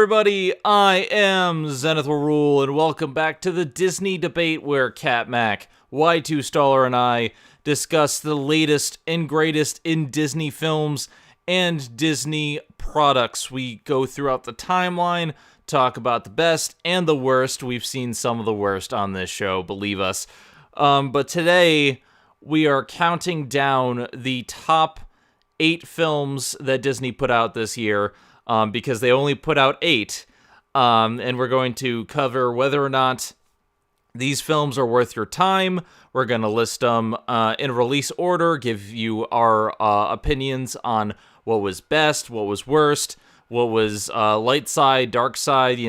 everybody, I am Zenith will Rule, and welcome back to the Disney Debate, where Kat Mac, Y2 Staller, and I discuss the latest and greatest in Disney films and Disney products. We go throughout the timeline, talk about the best and the worst. We've seen some of the worst on this show, believe us. But today, we are counting down the top 8 films that Disney put out this year, because they only put out 8, and we're going to cover whether or not these films are worth your time. We're going to list them in release order, give you our opinions on what was best, what was worst, what was light side, dark side,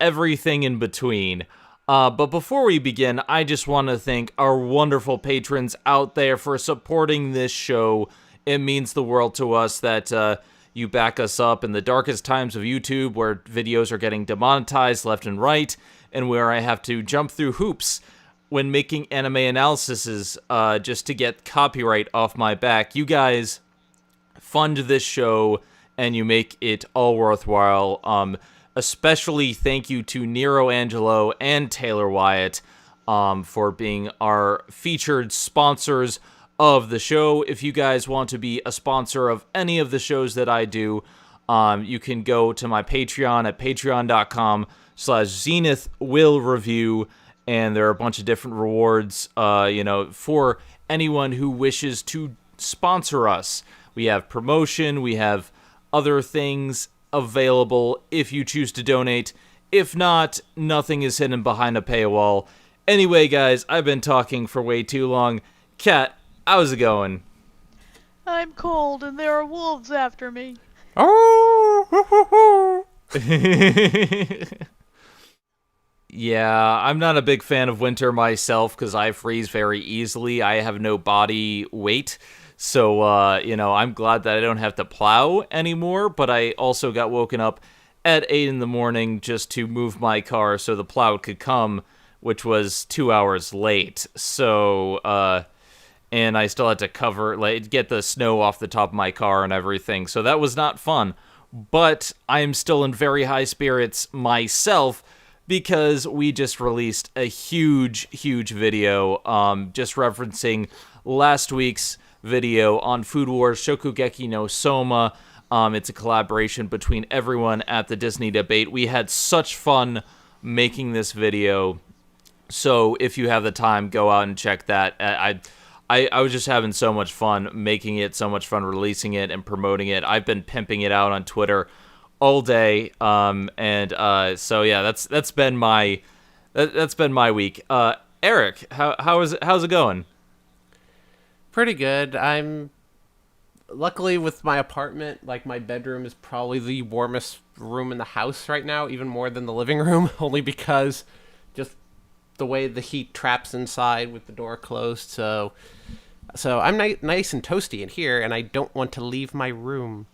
everything in between. But before we begin, I just want to thank our wonderful patrons out there for supporting this show. It means the world to us that you back us up in the darkest times of YouTube, where videos are getting demonetized left and right, and where I have to jump through hoops when making anime analyses just to get copyright off my back. You guys fund this show, and you make it all worthwhile. Especially thank you to Nero Angelo and Taylor Wyatt for being our featured sponsors of the show. If you guys want to be a sponsor of any of the shows that I do, you can go to my Patreon at patreon.com/ZenithWillReview, and there are a bunch of different rewards, for anyone who wishes to sponsor us. We have promotion, we have other things available if you choose to donate. If not, nothing is hidden behind a paywall. Anyway, guys, I've been talking for way too long. Kat, how's it going? I'm cold and there are wolves after me. Oh! Yeah, I'm not a big fan of winter myself because I freeze very easily. I have no body weight. So, I'm glad that I don't have to plow anymore, but I also got woken up at 8 in the morning just to move my car so the plow could come, which was 2 hours late. So, and I still had to get the snow off the top of my car and everything. So that was not fun. But I'm still in very high spirits myself because we just released a huge video just referencing last week's video on Food Wars Shokugeki no Soma. It's a collaboration between everyone at the Disney Debate. We had such fun making this video. So if you have the time, go out and check that. I was just having so much fun making it, so much fun releasing it and promoting it. I've been pimping it out on Twitter all day, so yeah, that's been my week. Eric, how's it going? Pretty good. I'm luckily with my apartment, like my bedroom is probably the warmest room in the house right now, even more than the living room, only because just the way the heat traps inside with the door closed. So I'm nice and toasty in here, and I don't want to leave my room.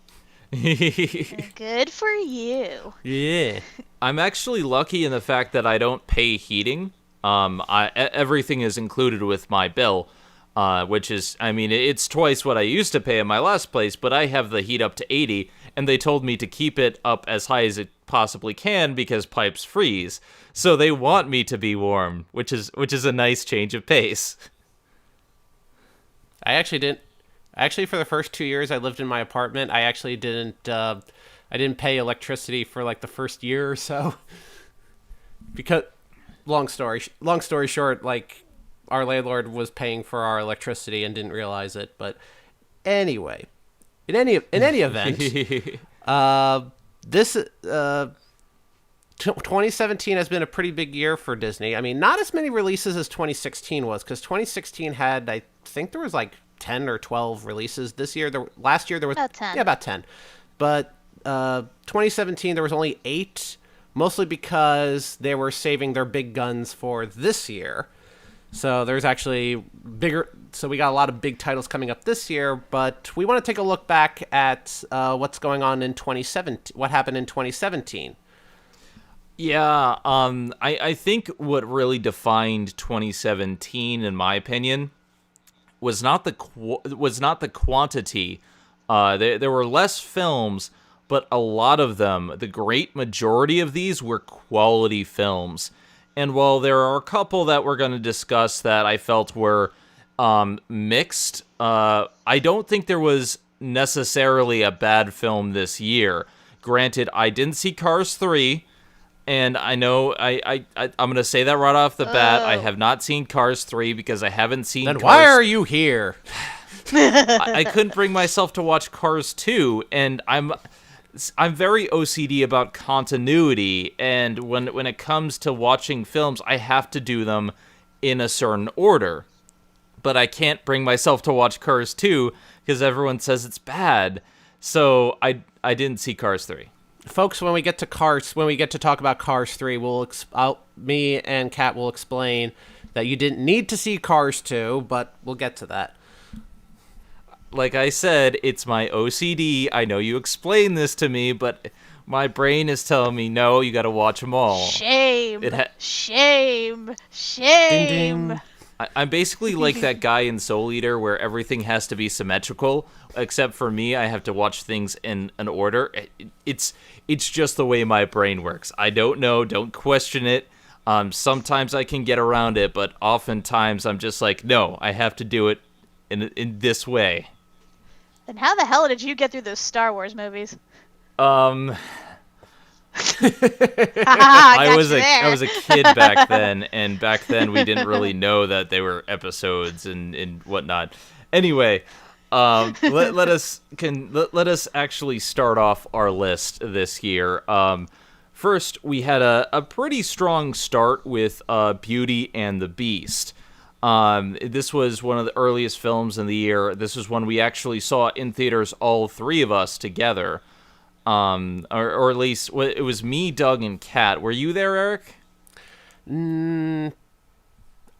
Good for you. Yeah. I'm actually lucky in the fact that I don't pay heating. Everything is included with my bill, which is, it's twice what I used to pay in my last place, but I have the heat up to 80, and they told me to keep it up as high as it possibly can because pipes freeze. So they want me to be warm, which is a nice change of pace. I actually for the first 2 years I lived in my apartment, I actually didn't pay electricity for like the first year or so. Because long story short, like our landlord was paying for our electricity and didn't realize it. But anyway, in any event, this 2017 has been a pretty big year for Disney. I mean, not as many releases as 2016 was, because 2016 had, I think there was like 10 or 12 releases. Last year there was about 10. Yeah, about 10. But 2017 there was only 8, mostly because they were saving their big guns for this year. So there's actually so we got a lot of big titles coming up this year, but we want to take a look back at what's going on in 2017, what happened in 2017. Yeah, I think what really defined 2017, in my opinion, was not the quantity. There were less films, but a lot of them, the great majority of these, were quality films. And while there are a couple that we're going to discuss that I felt were mixed, I don't think there was necessarily a bad film this year. Granted, I didn't see Cars 3, and I know I'm going to say that right off the bat. I have not seen Cars 3 because I haven't seen Then Cars... why are you here? I couldn't bring myself to watch Cars 2, and I'm very OCD about continuity, and when it comes to watching films, I have to do them in a certain order. But I can't bring myself to watch Cars 2 because everyone says it's bad. So I didn't see Cars 3. Folks, when we get to talk about Cars 3, me and Kat will explain that you didn't need to see Cars 2, but we'll get to that. Like I said, it's my OCD. I know you explained this to me, but my brain is telling me, no, you gotta watch them all. Shame. Shame. Ding, Shame. ding. I'm basically like that guy in Soul Eater where everything has to be symmetrical, except for me, I have to watch things in an order. It's just the way my brain works. I don't know, don't question it. Sometimes I can get around it, but oftentimes I'm just like, no, I have to do it in this way. Then how the hell did you get through those Star Wars movies? I was a kid back then, and back then we didn't really know that they were episodes and whatnot. Anyway, let us actually start off our list this year. First, we had a pretty strong start with Beauty and the Beast. This was one of the earliest films in the year. This was one we actually saw in theaters, all three of us together. Or at least it was me, Doug, and Kat. Were you there, Eric?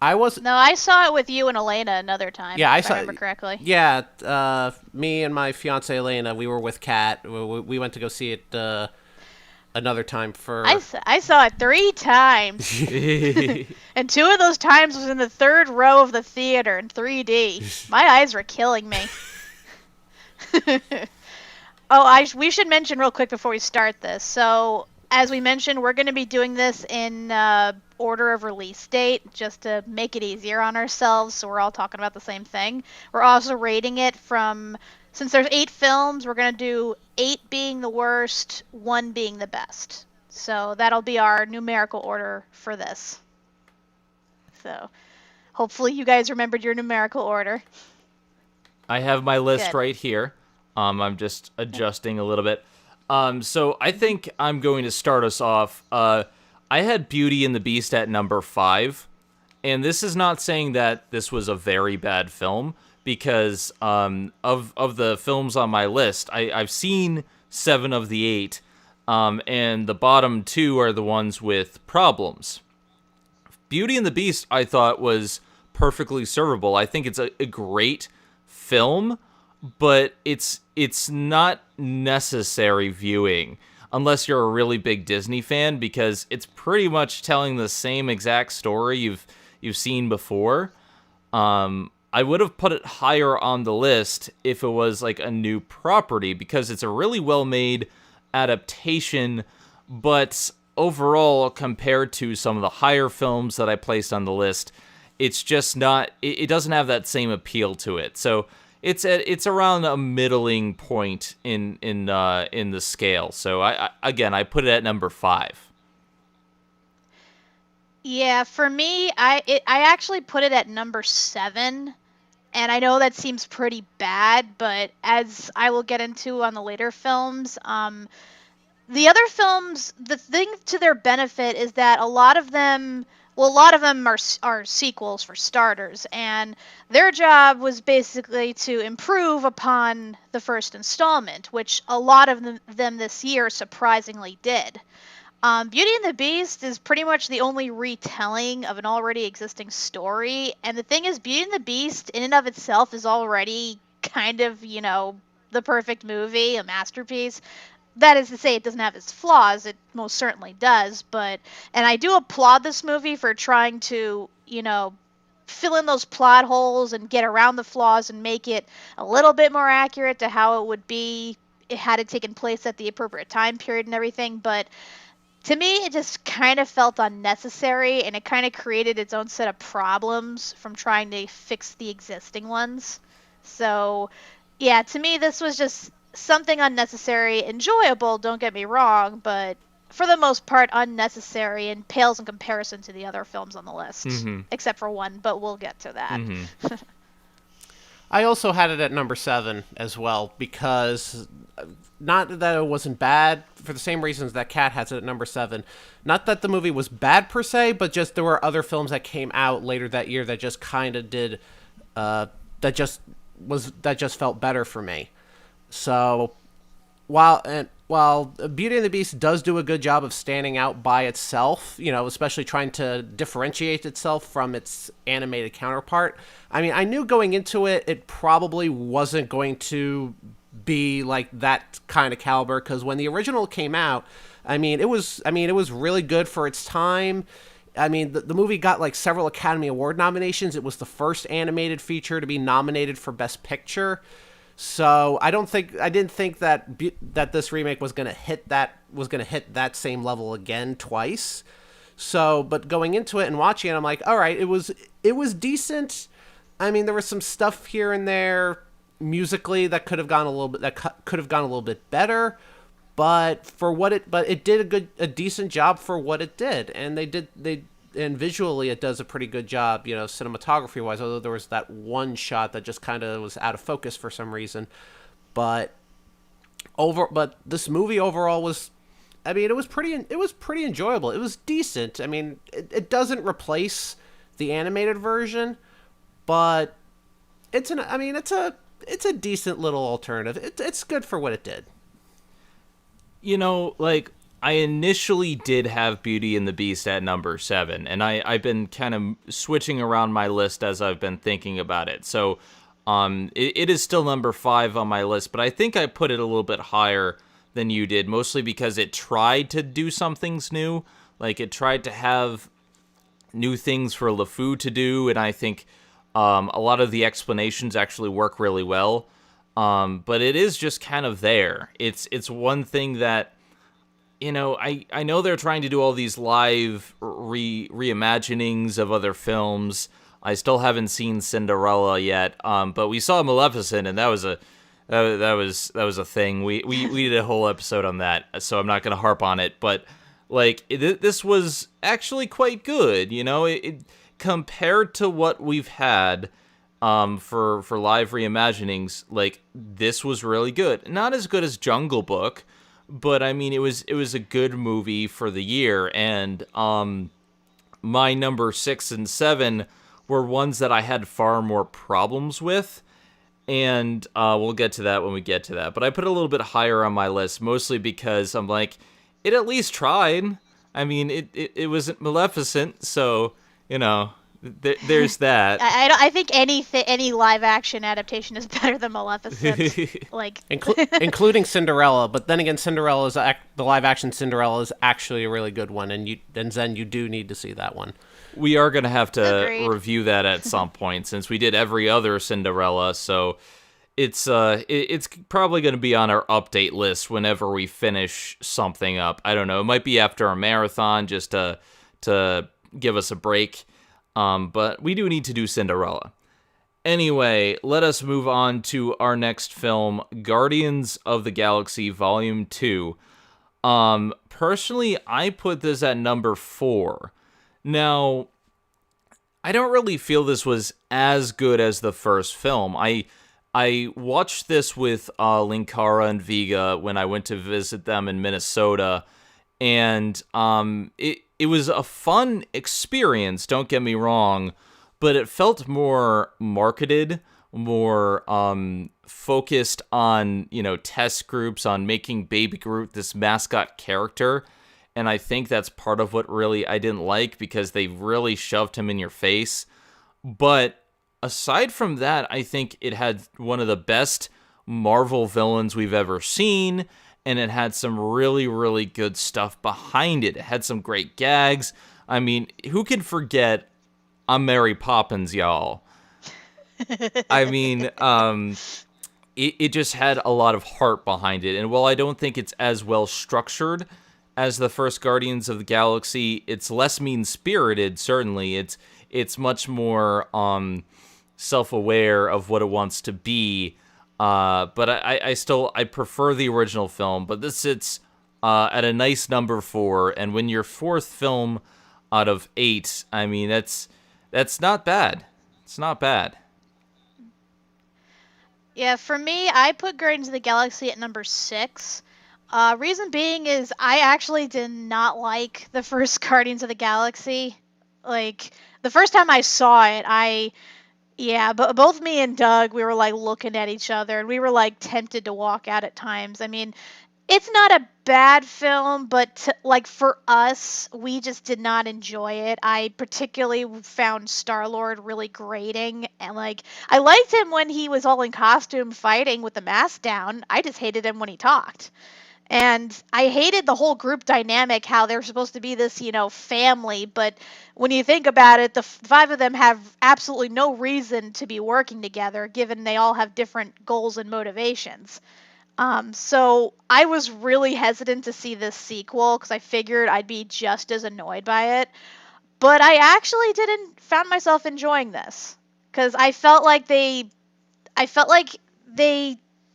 I was. No, I saw it with you and Elena another time. Yeah, if I remember correctly. Yeah, me and my fiance Elena, we were with Kat. We went to go see it another time for. I saw it 3 times, and 2 of those times was in the 3rd row of the theater in 3D. My eyes were killing me. We should mention real quick before we start this. So, as we mentioned, we're going to be doing this in order of release date, just to make it easier on ourselves, so we're all talking about the same thing. We're also rating it from, since there's 8 films, we're going to do 8 being the worst, 1 being the best. So that'll be our numerical order for this. So, hopefully you guys remembered your numerical order. I have my list Good. right here. I'm just adjusting a little bit. So I think I'm going to start us off. I had Beauty and the Beast at number 5. And this is not saying that this was a very bad film, because of the films on my list, I've seen 7 of the 8. And the bottom 2 are the ones with problems. Beauty and the Beast, I thought, was perfectly servable. I think it's a great film, but it's not necessary viewing unless you're a really big Disney fan, because it's pretty much telling the same exact story you've seen before. I would have put it higher on the list if it was like a new property, because it's a really well-made adaptation, but overall, compared to some of the higher films that I placed on the list, it's just not, it doesn't have that same appeal to it. So it's around a middling point in the scale. So I put it at number 5. Yeah, for me, I actually put it at number 7, and I know that seems pretty bad, but as I will get into on the later films, the other films, the thing to their benefit is that a lot of them are sequels for starters, and their job was basically to improve upon the first installment, which a lot of them this year surprisingly did. Beauty and the Beast is pretty much the only retelling of an already existing story, and the thing is, Beauty and the Beast in and of itself is already kind of, the perfect movie, a masterpiece. That is to say, it doesn't have its flaws. It most certainly does, and I do applaud this movie for trying to, fill in those plot holes and get around the flaws and make it a little bit more accurate to how it would be it had it taken place at the appropriate time period and everything, but to me, it just kind of felt unnecessary, and it kind of created its own set of problems from trying to fix the existing ones. So, yeah, to me, this was just something unnecessary, enjoyable, don't get me wrong, but for the most part, unnecessary and pales in comparison to the other films on the list, except for one, but we'll get to that. I also had it at number 7 as well, because not that it wasn't bad, for the same reasons that Kat has it at number 7. Not that the movie was bad per se, but just there were other films that came out later that year that just kind of did, that just felt better for me. So while Beauty and the Beast does do a good job of standing out by itself, especially trying to differentiate itself from its animated counterpart, I mean, I knew going into it, it probably wasn't going to be like that kind of caliber, because when the original came out, it was really good for its time. I mean, the movie got like several Academy Award nominations. It was the first animated feature to be nominated for Best Picture. So I didn't think that this remake was gonna hit that same level again twice. So, but going into it and watching it, I'm like, all right, it was decent. I mean, there was some stuff here and there musically that could have gone a little bit better, but it did a decent job for what it did, and visually it does a pretty good job, cinematography wise, although there was that one shot that just kind of was out of focus for some reason. But this movie overall was, it was pretty enjoyable. It was decent. I mean, it doesn't replace the animated version, but it's a decent little alternative. It's good for what it did. I initially did have Beauty and the Beast at number 7, and I've been kind of switching around my list as I've been thinking about it. So it is still number 5 on my list, but I think I put it a little bit higher than you did, mostly because it tried to do some things new. Like, it tried to have new things for LeFou to do, and I think a lot of the explanations actually work really well. But it is just kind of there. It's one thing that, I know they're trying to do all these live reimaginings of other films. I still haven't seen Cinderella yet, but we saw Maleficent, and that was a thing. We did a whole episode on that, so I'm not going to harp on it. But this was actually quite good. It compared to what we've had for live reimaginings. This was really good. Not as good as Jungle Book, but it was a good movie for the year. And my number 6 and 7 were ones that I had far more problems with, and we'll get to that when we get to that. But I put it a little bit higher on my list, mostly because I'm like, it at least tried. It wasn't Maleficent, so there's that. I think any live action adaptation is better than Maleficent, including Cinderella. But then again, the live action Cinderella is actually a really good one, and Zen, you do need to see that one. We are gonna have to Agreed. review that at some point, since we did every other Cinderella. So it's probably gonna be on our update list whenever we finish something up. I don't know. It might be after a marathon, just to give us a break. But we do need to do Cinderella. Anyway, let us move on to our next film, Guardians of the Galaxy Volume 2. Personally, I put this at number 4. Now, I don't really feel this was as good as the first film. I watched this with Linkara and Viga when I went to visit them in Minnesota, and it was a fun experience, don't get me wrong, but it felt more marketed, more focused on, test groups, on making Baby Groot this mascot character. And I think that's part of what really I didn't like, because they really shoved him in your face. But aside from that, I think it had one of the best Marvel villains we've ever seen, and it had some really, really good stuff behind it. It had some great gags. Who can forget I'm Mary Poppins, y'all? it just had a lot of heart behind it. And while I don't think it's as well structured as the first Guardians of the Galaxy, it's less mean-spirited, certainly. It's much more self-aware of what it wants to be. But I prefer the original film, but this sits at a nice number 4, and when your 4th film out of 8, I mean, that's not bad. It's not bad. Yeah, for me, I put Guardians of the Galaxy at number 6. Reason being is I actually did not like the first Guardians of the Galaxy. Like, the first time I saw it, but both me and Doug, we were like looking at each other and we were like tempted to walk out at times. I mean, it's not a bad film, but like for us, we just did not enjoy it. I particularly found Star-Lord really grating, and like I liked him when he was all in costume fighting with the mask down. I just hated him when he talked. And I hated the whole group dynamic, how they're supposed to be this, family. But when you think about it, the 5 of them have absolutely no reason to be working together, given they all have different goals and motivations. So I was really hesitant to see this sequel because I figured I'd be just as annoyed by it. But I actually found myself enjoying this because I felt like they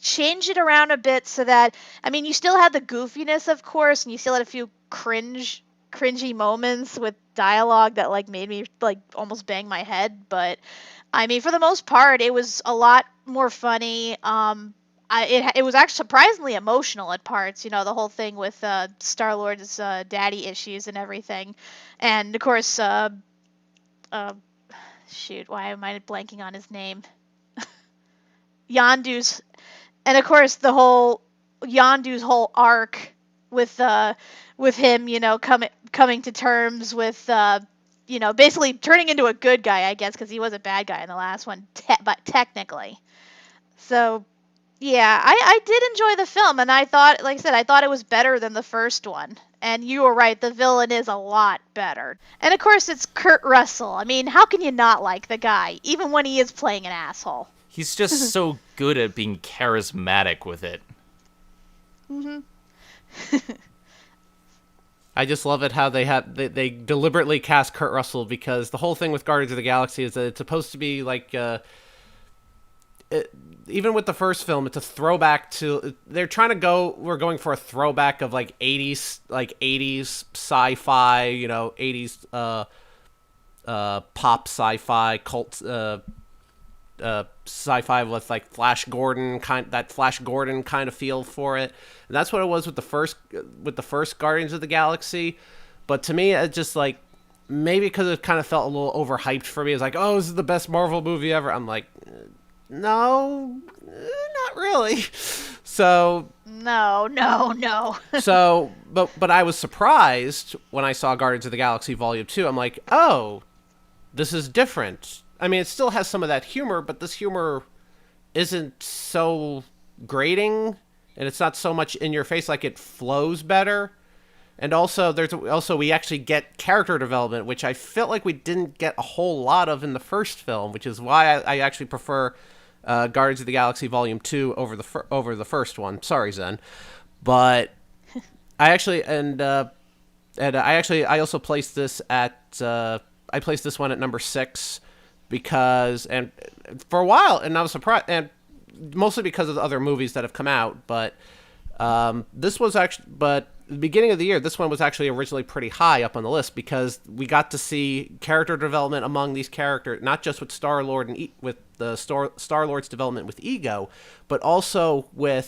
changed it around a bit so that, I mean, you still had the goofiness, of course, and you still had a few cringy moments with dialogue that like made me like almost bang my head. But I mean, for the most part, it was a lot more funny. It was actually surprisingly emotional at parts, the whole thing with Star-Lord's daddy issues and everything. And, of course, shoot, why am I blanking on his name? Yondu's, and, of course, the whole Yondu's whole arc with him, coming to terms with, basically turning into a good guy, I guess, because he was a bad guy in the last one, but technically. So... yeah, I did enjoy the film, and I thought, like I said, I thought it was better than the first one. And you were right, the villain is a lot better. And of course, it's Kurt Russell. I mean, how can you not like the guy, even when he is playing an asshole? He's just so good at being charismatic with it. Mm-hmm. I just love it how they deliberately cast Kurt Russell, because the whole thing with Guardians of the Galaxy is that it's supposed to be like... even with the first film, it's a throwback to... we're going for a throwback of like 80s sci-fi, 80s pop sci-fi, cult sci-fi with like Flash Gordon kind of feel for it. And that's what it was with the first Guardians of the Galaxy. But to me, it just like, maybe because it kind of felt a little overhyped for me. It's like, oh, this is the best Marvel movie ever. I'm like... no, not really. So no. So, but I was surprised when I saw Guardians of the Galaxy Volume 2. I'm like, oh, this is different. I mean, it still has some of that humor, but this humor isn't so grating, and it's not so much in your face. Like, it flows better. And also, we actually get character development, which I felt like we didn't get a whole lot of in the first film, which is why I actually prefer Guardians of the Galaxy Volume 2 over the first one. Sorry, Zen. But I also placed this at I placed this one at number 6 because, and for a while, and I was surprised, and mostly because of the other movies that have come out, but the beginning of the year, this one was actually originally pretty high up on the list because we got to see character development among these characters, not just with Star-Lord and with the Star-Lord's development with Ego, but also we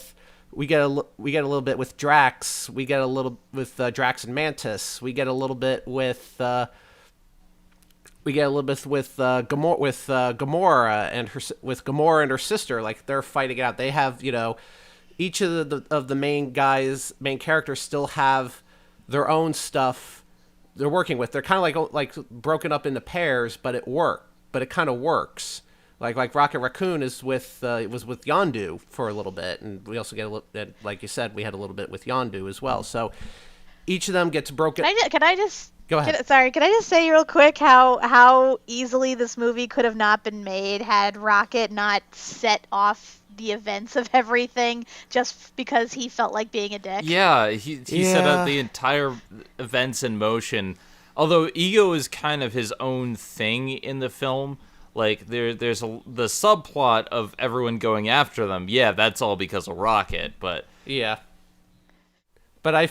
get a little bit with Drax, we get a little with Drax and Mantis, we get a little bit with Gamora and her sister. Like, they're fighting it out. They have, each of the main characters still have their own stuff they're working with. They're kind of like broken up into pairs, but it kind of works. Like Rocket Raccoon was with Yondu for a little bit, and we also like you said, we had a little bit with Yondu as well. So each of them gets broken. Can I just Go ahead. Can I just say real quick how easily this movie could have not been made had Rocket not set off the events of everything just because he felt like being a dick? Yeah, he set up the entire events in motion. Although Ego is kind of his own thing in the film. Like, there's the subplot of everyone going after them. Yeah, that's all because of Rocket, but... Yeah. But I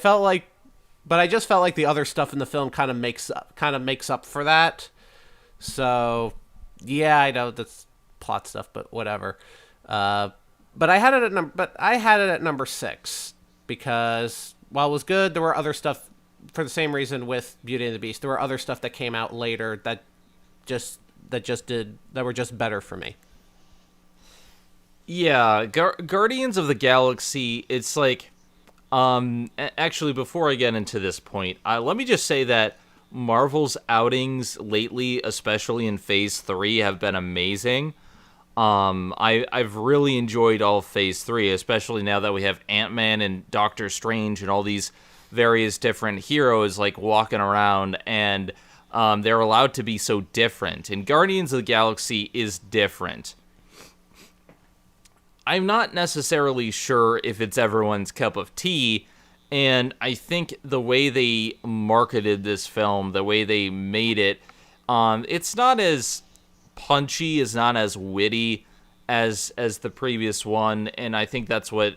just felt like the other stuff in the film kind of makes up for that. So, yeah, I know that's plot stuff, but whatever. But I had it at number 6 because while it was good, there were other stuff for the same reason with Beauty and the Beast. There were other stuff that came out later that were just better for me. Yeah, Guardians of the Galaxy, it's like, actually, before I get into this point, let me just say that Marvel's outings lately, especially in Phase 3, have been amazing. I've really enjoyed all of Phase 3, especially now that we have Ant-Man and Doctor Strange and all these various different heroes, like, walking around, and they're allowed to be so different. And Guardians of the Galaxy is different. I'm not necessarily sure if it's everyone's cup of tea, and I think the way they marketed this film, the way they made it, it's not as punchy, it's not as witty as the previous one, and I think that's what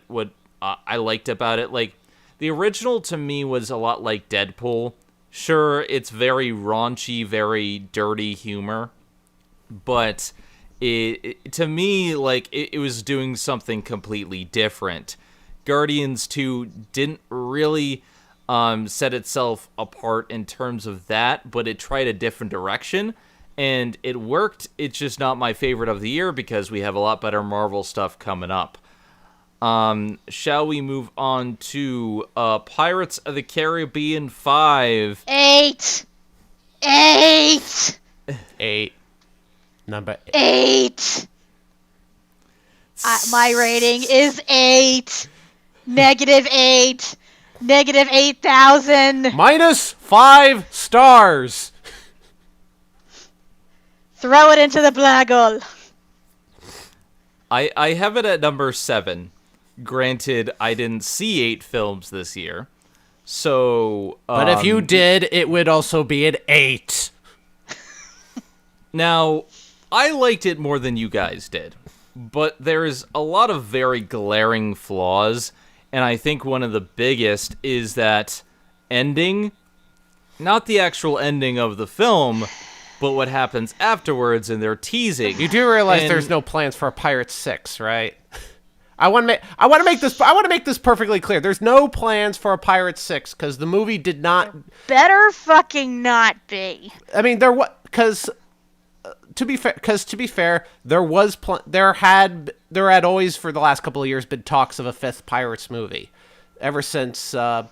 I liked about it. Like, the original to me was a lot like Deadpool. Sure, it's very raunchy, very dirty humor, but to me, like, it was doing something completely different. Guardians 2 didn't really set itself apart in terms of that, but it tried a different direction, and it worked. It's just not my favorite of the year because we have a lot better Marvel stuff coming up. Shall we move on to Pirates of the Caribbean 5? 8! Number 8! My rating is 8! -8! -8,000! -5 stars! Throw it into the black hole! I have it at number 7. Granted, I didn't see 8 films this year, so... but if you did, it would also be an 8. Now, I liked it more than you guys did, but there's a lot of very glaring flaws, and I think one of the biggest is that ending, not the actual ending of the film, but what happens afterwards, and they're teasing. You do realize there's no plans for a Pirates 6, right? I want to make this perfectly clear. There's no plans for a Pirates 6 because the movie did not. Better fucking not be. I mean, because to be fair, there had always for the last couple of years been talks of a 5th Pirates movie, ever since the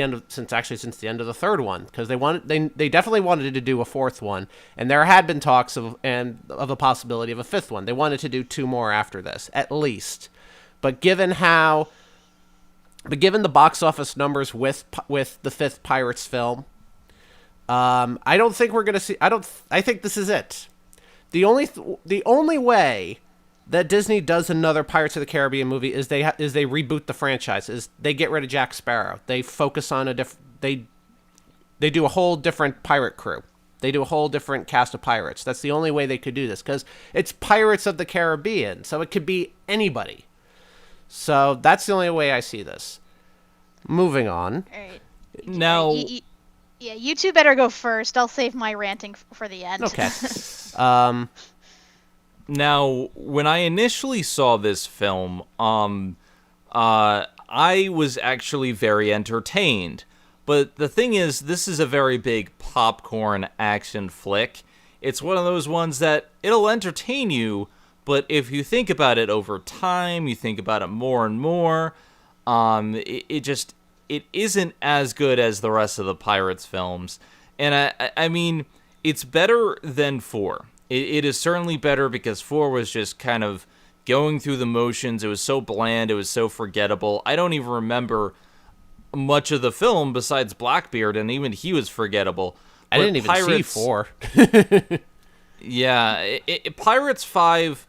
end of the 3rd one, because they definitely wanted to do a 4th one, and there had been talks of a possibility of a 5th one. They wanted to do 2 more after this, at least. But given the box office numbers with the 5th Pirates film, I don't think we're gonna see. I think this is it. The only way that Disney does another Pirates of the Caribbean movie is they reboot the franchise. Is they get rid of Jack Sparrow. They focus on they do a whole different pirate crew. They do a whole different cast of pirates. That's the only way they could do this because it's Pirates of the Caribbean, so it could be anybody. So that's the only way I see this. Moving on. All right. Now, Yeah, you two better go first. I'll save my ranting for the end. Okay. Now, when I initially saw this film, I was actually very entertained. But the thing is, this is a very big popcorn action flick. It's one of those ones that it'll entertain you, but if you think about it over time, you think about it more and more, it isn't as good as the rest of the Pirates films. And I mean, it's better than 4. It is certainly better because 4 was just kind of going through the motions. It was so bland. It was so forgettable. I don't even remember much of the film besides Blackbeard, and even he was forgettable. I didn't even see 4. Yeah, Pirates 5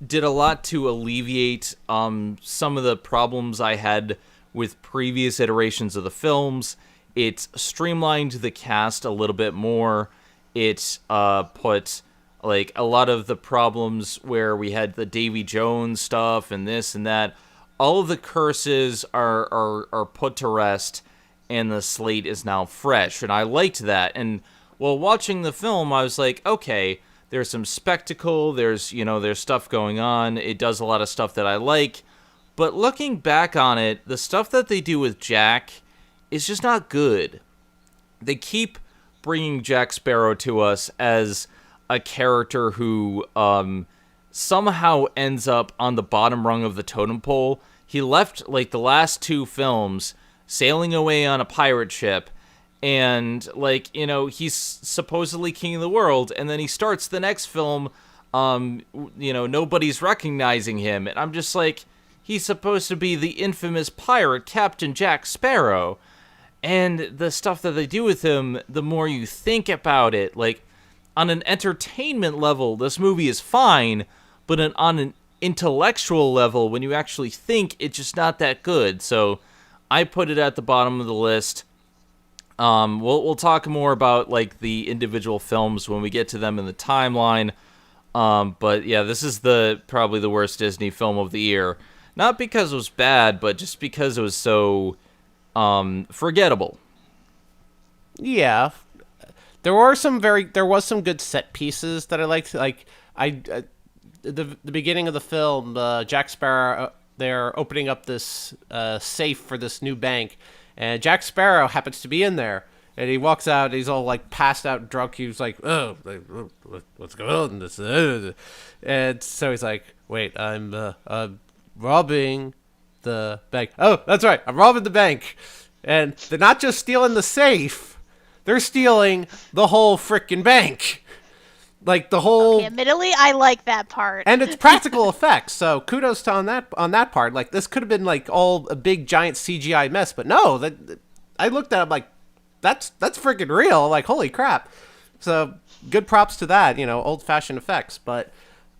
did a lot to alleviate some of the problems I had with previous iterations of the films. It streamlined the cast a little bit more. It put like a lot of the problems where we had the Davy Jones stuff and this and that. All of the curses are put to rest, and the slate is now fresh. And I liked that. And while watching the film, I was like, okay, there's some spectacle. There's stuff going on. It does a lot of stuff that I like. But looking back on it, the stuff that they do with Jack is just not good. They keep bringing Jack Sparrow to us as a character who somehow ends up on the bottom rung of the totem pole. He left like the last 2 films sailing away on a pirate ship, and he's supposedly king of the world, and then he starts the next film, nobody's recognizing him, and I'm just like, he's supposed to be the infamous pirate Captain Jack Sparrow. And the stuff that they do with him, the more you think about it, like, on an entertainment level, this movie is fine, but on an intellectual level, when you actually think, it's just not that good. So I put it at the bottom of the list. We'll talk more about like the individual films when we get to them in the timeline. But yeah, this is probably the worst Disney film of the year. Not because it was bad, but just because it was so forgettable. Yeah, there was some good set pieces that I liked. Like the beginning of the film, Jack Sparrow, they're opening up this safe for this new bank, and Jack Sparrow happens to be in there. And he walks out, he's all like passed out drunk. He was like, oh, what's going on? This, and so he's like, wait, I'm robbing the bank. Oh, that's right, I'm robbing the bank. And they're not just stealing the safe, they're stealing the whole frickin' bank. Like the whole. Okay, admittedly, I like that part. And it's practical effects, so kudos to on that part. Like this could have been like all a big giant CGI mess, but no, I looked at it like that's freaking real. Like holy crap! So good props to that. Old fashioned effects, but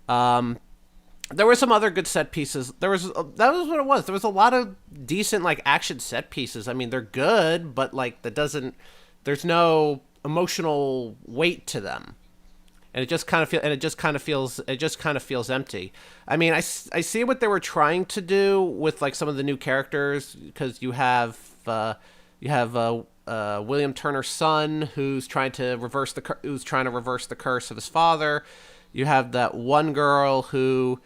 there were some other good set pieces. That was what it was. There was a lot of decent like action set pieces. I mean, they're good, but like there's no emotional weight to them. And it just kind of feels empty. I mean, I see what they were trying to do with like some of the new characters, because you have William Turner's son who's trying to reverse the curse of his father. You have that one girl who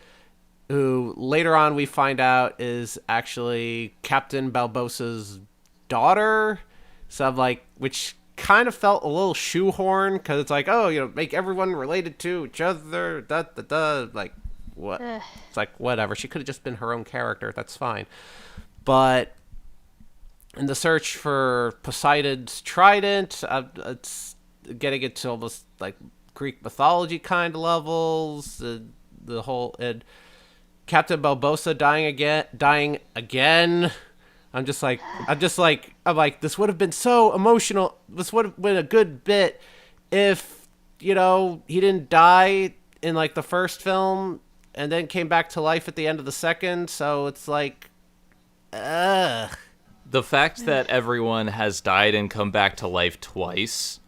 later on we find out is actually Captain Balbossa's daughter. So like, which kind of felt a little shoehorn, because it's like, oh, make everyone related to each other, like what? It's like whatever. She could have just been her own character. That's fine. But in the search for Poseidon's trident, it's getting into almost like Greek mythology kind of levels. The whole and Captain Balbossa dying again. I'm like, this would have been so emotional. This would have been a good bit if, he didn't die in like the first film and then came back to life at the end of the second. So it's like, ugh. The fact that everyone has died and come back to life twice,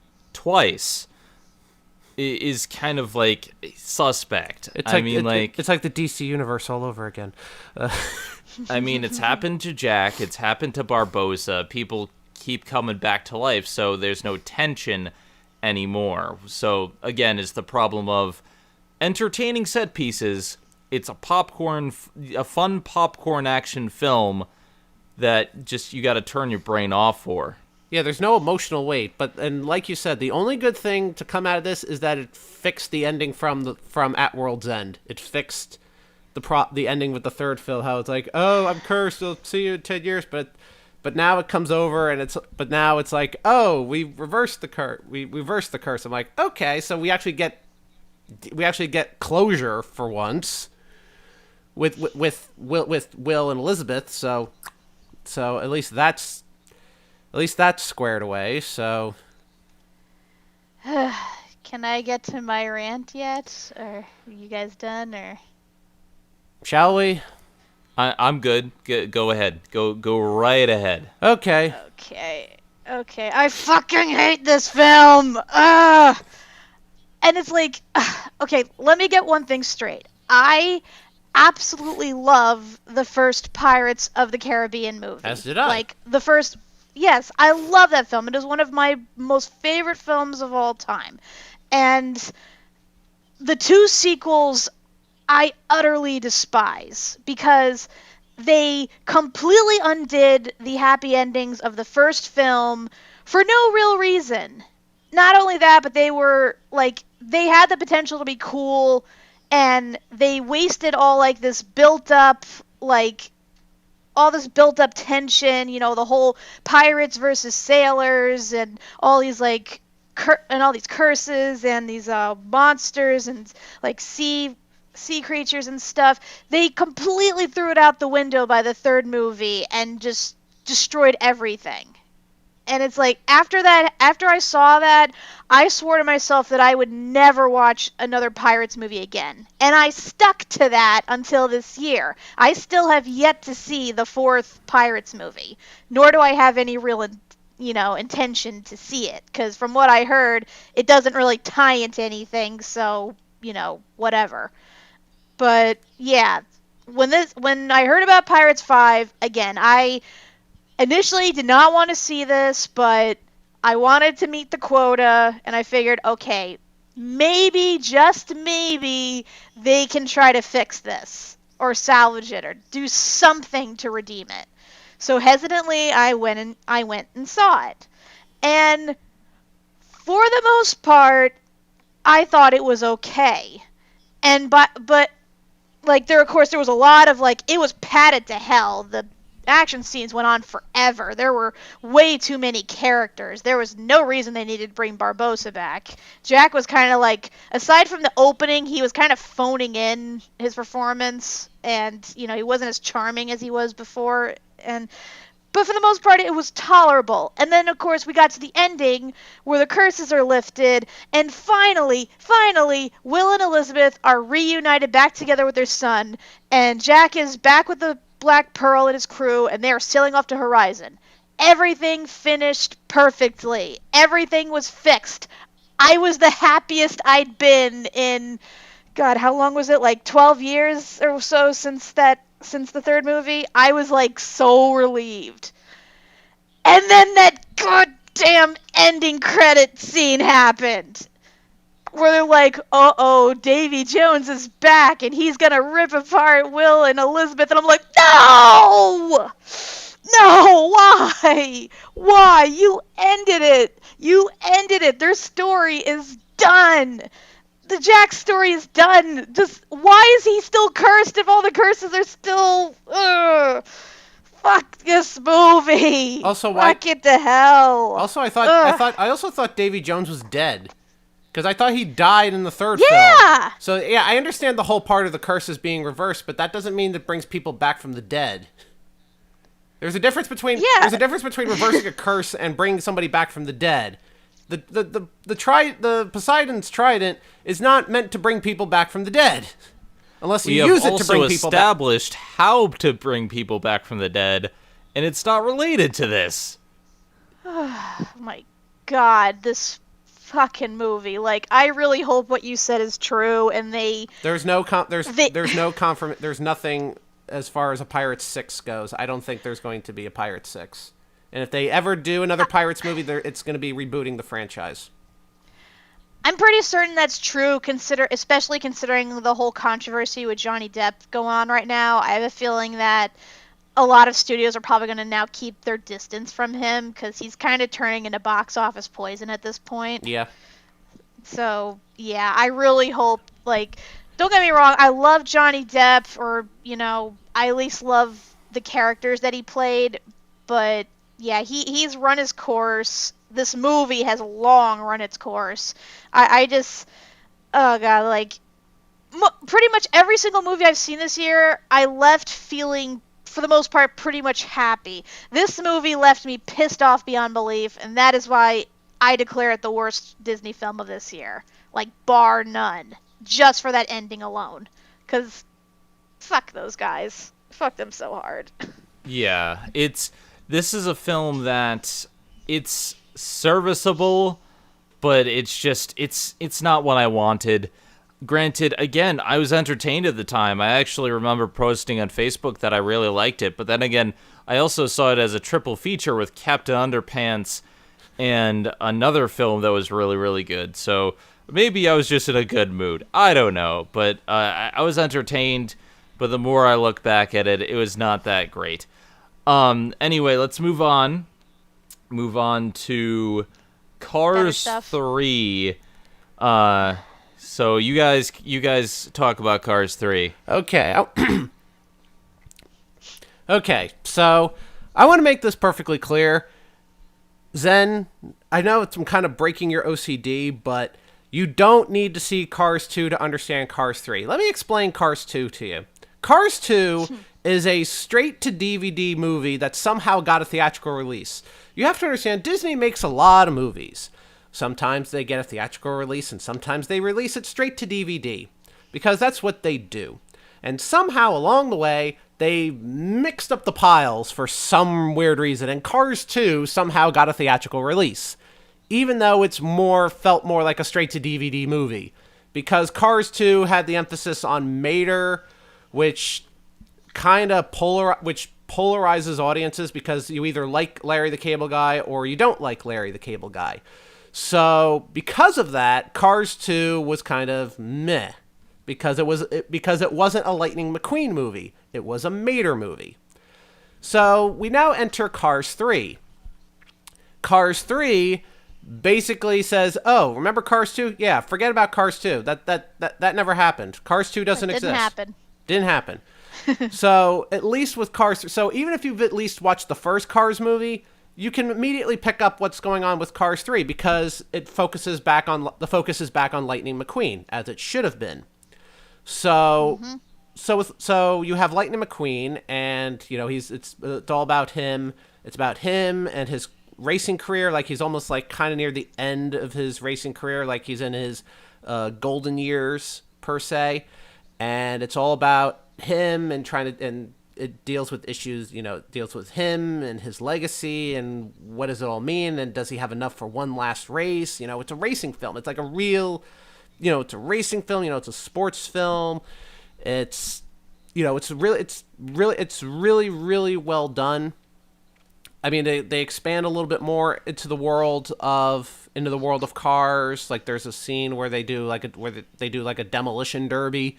is kind of like suspect. It's like the DC universe all over again. I mean, it's happened to Jack, it's happened to Barbossa. People keep coming back to life, so there's no tension anymore. So again, it's the problem of entertaining set pieces. It's a fun popcorn action film that just you got to turn your brain off for. Yeah, there's no emotional weight, and like you said, the only good thing to come out of this is that it fixed the ending from At World's End. It fixed the ending with the third film, how it's like, oh, I'm cursed, I'll see you in 10 years, but now it comes over and now it's like, oh, we reversed the curse. I'm like, okay, so we actually get closure for once with Will and Elizabeth, so at least that's squared away. So Can I get to my rant yet? Or are you guys done? Or Shall we? I'm good. Go ahead. Go right ahead. Okay. okay, I fucking hate this film. Ugh. And it's like, okay, let me get one thing straight. I absolutely love the first Pirates of the Caribbean movie. As did I. Like the first. Yes, I love that film. It is one of my most favorite films of all time. And the two sequels I utterly despise because they completely undid the happy endings of the first film for no real reason. Not only that, but they were like they had the potential to be cool and they wasted all this built up tension, the whole pirates versus sailors and all these all these curses and these monsters and like sea creatures and stuff. They completely threw it out the window by the third movie and just destroyed everything. And it's like after I saw that, I swore to myself that I would never watch another Pirates movie again. And I stuck to that until this year. I still have yet to see the fourth Pirates movie, nor do I have any real intention to see it, because from what I heard, it doesn't really tie into anything, so, whatever. But yeah, when I heard about Pirates 5, again, I initially did not want to see this, but I wanted to meet the quota, and I figured, okay, maybe, just maybe, they can try to fix this, or salvage it, or do something to redeem it. So hesitantly, I went and saw it. And for the most part, I thought it was okay. But like there was a lot of it was padded to hell. The action scenes went on forever. There were way too many characters. There was no reason they needed to bring Barbossa back. Jack was kind of aside from the opening, he was kind of phoning in his performance, and he wasn't as charming as he was before. But for the most part, it was tolerable. And then, of course, we got to the ending where the curses are lifted, and finally, Will and Elizabeth are reunited back together with their son, and Jack is back with the Black Pearl and his crew, and they are sailing off to Horizon. Everything finished perfectly. Everything was fixed. I was the happiest I'd been in, God, how long was it? 12 years or so since the third movie. I was so relieved. And then that goddamn ending credit scene happened. Where they're like, uh-oh, Davy Jones is back and he's gonna rip apart Will and Elizabeth. And I'm like, no! No, why? Why? You ended it. Their story is done. The Jack story is done. Just why is he still cursed if all the curses are still? Fuck this movie. Also, why? Fuck it to hell. Also, I also thought Davy Jones was dead, because I thought he died in the third film. Yeah. So yeah, I understand the whole part of the curses being reversed, but that doesn't mean that brings people back from the dead. There's a difference between reversing a curse and bringing somebody back from the dead. The Poseidon's trident is not meant to bring people back from the dead, unless you use it to bring people back. We have also established how to bring people back from the dead, and it's not related to this. Oh my God, this fucking movie. I really hope what you said is true, and there's nothing as far as a Pirates 6 goes. I don't think there's going to be a Pirates 6. And if they ever do another Pirates movie, it's going to be rebooting the franchise. I'm pretty certain that's true, especially considering the whole controversy with Johnny Depp going on right now. I have a feeling that a lot of studios are probably going to now keep their distance from him, because he's kind of turning into box office poison at this point. Yeah. So, yeah, I really hope, don't get me wrong, I love Johnny Depp, or, I at least love the characters that he played, but yeah, he's run his course. This movie has long run its course. I just, oh God, pretty much every single movie I've seen this year, I left feeling, for the most part, pretty much happy. This movie left me pissed off beyond belief, and that is why I declare it the worst Disney film of this year. Like, bar none. Just for that ending alone. Because, fuck those guys. Fuck them so hard. Yeah, this is a film that it's serviceable, but it's not what I wanted. Granted, again, I was entertained at the time. I actually remember posting on Facebook that I really liked it, but then again, I also saw it as a triple feature with Captain Underpants and another film that was really, really good. So maybe I was just in a good mood. I don't know, but I was entertained, but the more I look back at it, it was not that great. Anyway, let's move on. Move on to Cars 3. So you guys talk about Cars 3. Okay. Okay, so I want to make this perfectly clear. Zen, I know I'm kind of breaking your OCD, but you don't need to see Cars 2 to understand Cars 3. Let me explain Cars 2 to you. Cars 2 is a straight-to-DVD movie that somehow got a theatrical release. You have to understand, Disney makes a lot of movies. Sometimes they get a theatrical release, and sometimes they release it straight to DVD, because that's what they do. And somehow, along the way, they mixed up the piles for some weird reason, and Cars 2 somehow got a theatrical release, even though it's felt more like a straight-to-DVD movie, because Cars 2 had the emphasis on Mater, which kind of polarizes audiences, because you either like Larry the Cable Guy or you don't like Larry the Cable Guy. So because of that, Cars 2 was kind of meh, because it wasn't a Lightning McQueen movie. It was a Mater movie. So we now enter Cars 3. Cars 3 basically says, "Oh, remember Cars 2? Yeah, forget about Cars 2. That never happened. Cars 2 doesn't exist. Didn't happen." So at least with Cars, so even if you've at least watched the first Cars movie, you can immediately pick up what's going on with Cars 3, because the focus is back on Lightning McQueen, as it should have been. So, so you have Lightning McQueen, and it's all about him. It's about him and his racing career. Like, he's almost like kind of near the end of his racing career, like he's in his golden years per se, and it's all about him and it deals with issues, deals with him and his legacy and what does it all mean, and does he have enough for one last race? It's a racing film. It's like a real, it's a racing film. It's a sports film. It's really well done. I mean, they expand a little bit more into the world of Cars. Like, there's a scene where they do like a demolition derby,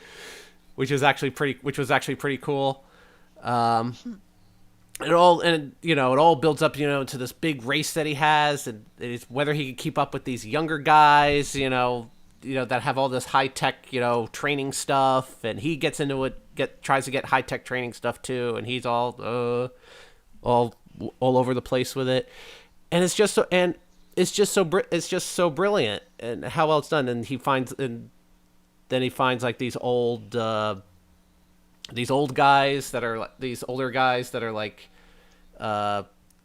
which was actually pretty cool. It all builds up, to this big race that he has, and it's whether he can keep up with these younger guys, that have all this high tech, training stuff, and he gets into it, tries to get high tech training stuff too, and he's all over the place with it, and it's just so brilliant, and how well it's done, and then he finds like these older guys that are like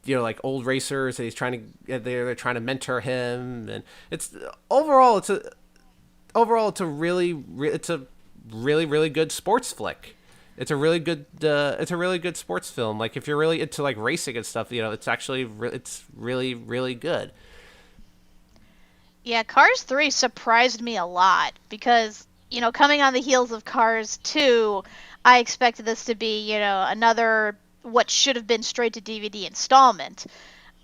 like old racers, and they're trying to mentor him, and it's a really good sports flick. It's a really good sports film. Like, if you're really into like racing and stuff, it's really good. Yeah, Cars 3 surprised me a lot, because coming on the heels of Cars 2, I expected this to be, another what should have been straight to DVD installment.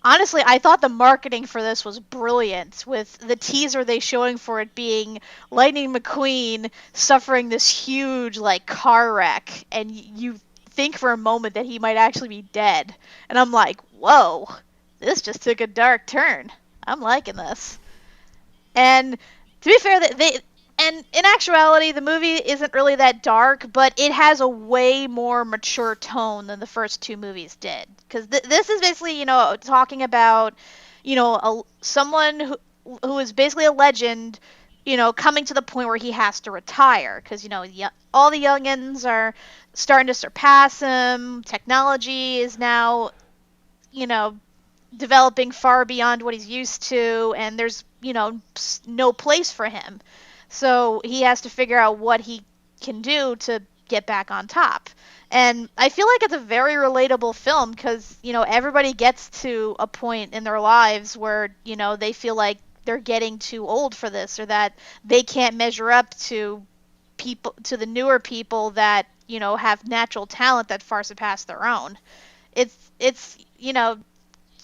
Honestly, I thought the marketing for this was brilliant, with the teaser they showing for it being Lightning McQueen suffering this huge, like, car wreck, and you think for a moment that he might actually be dead. And I'm like, whoa, this just took a dark turn. I'm liking this. And to be fair, and in actuality, the movie isn't really that dark, but it has a way more mature tone than the first two movies did. Because this is basically, talking about, someone who is basically a legend, coming to the point where he has to retire. Because, all the youngins are starting to surpass him. Technology is now, developing far beyond what he's used to, and there's, no place for him. So he has to figure out what he can do to get back on top. And I feel like it's a very relatable film because, everybody gets to a point in their lives where, they feel like they're getting too old for this, or that they can't measure up to the newer people that, have natural talent that far surpass their own. It's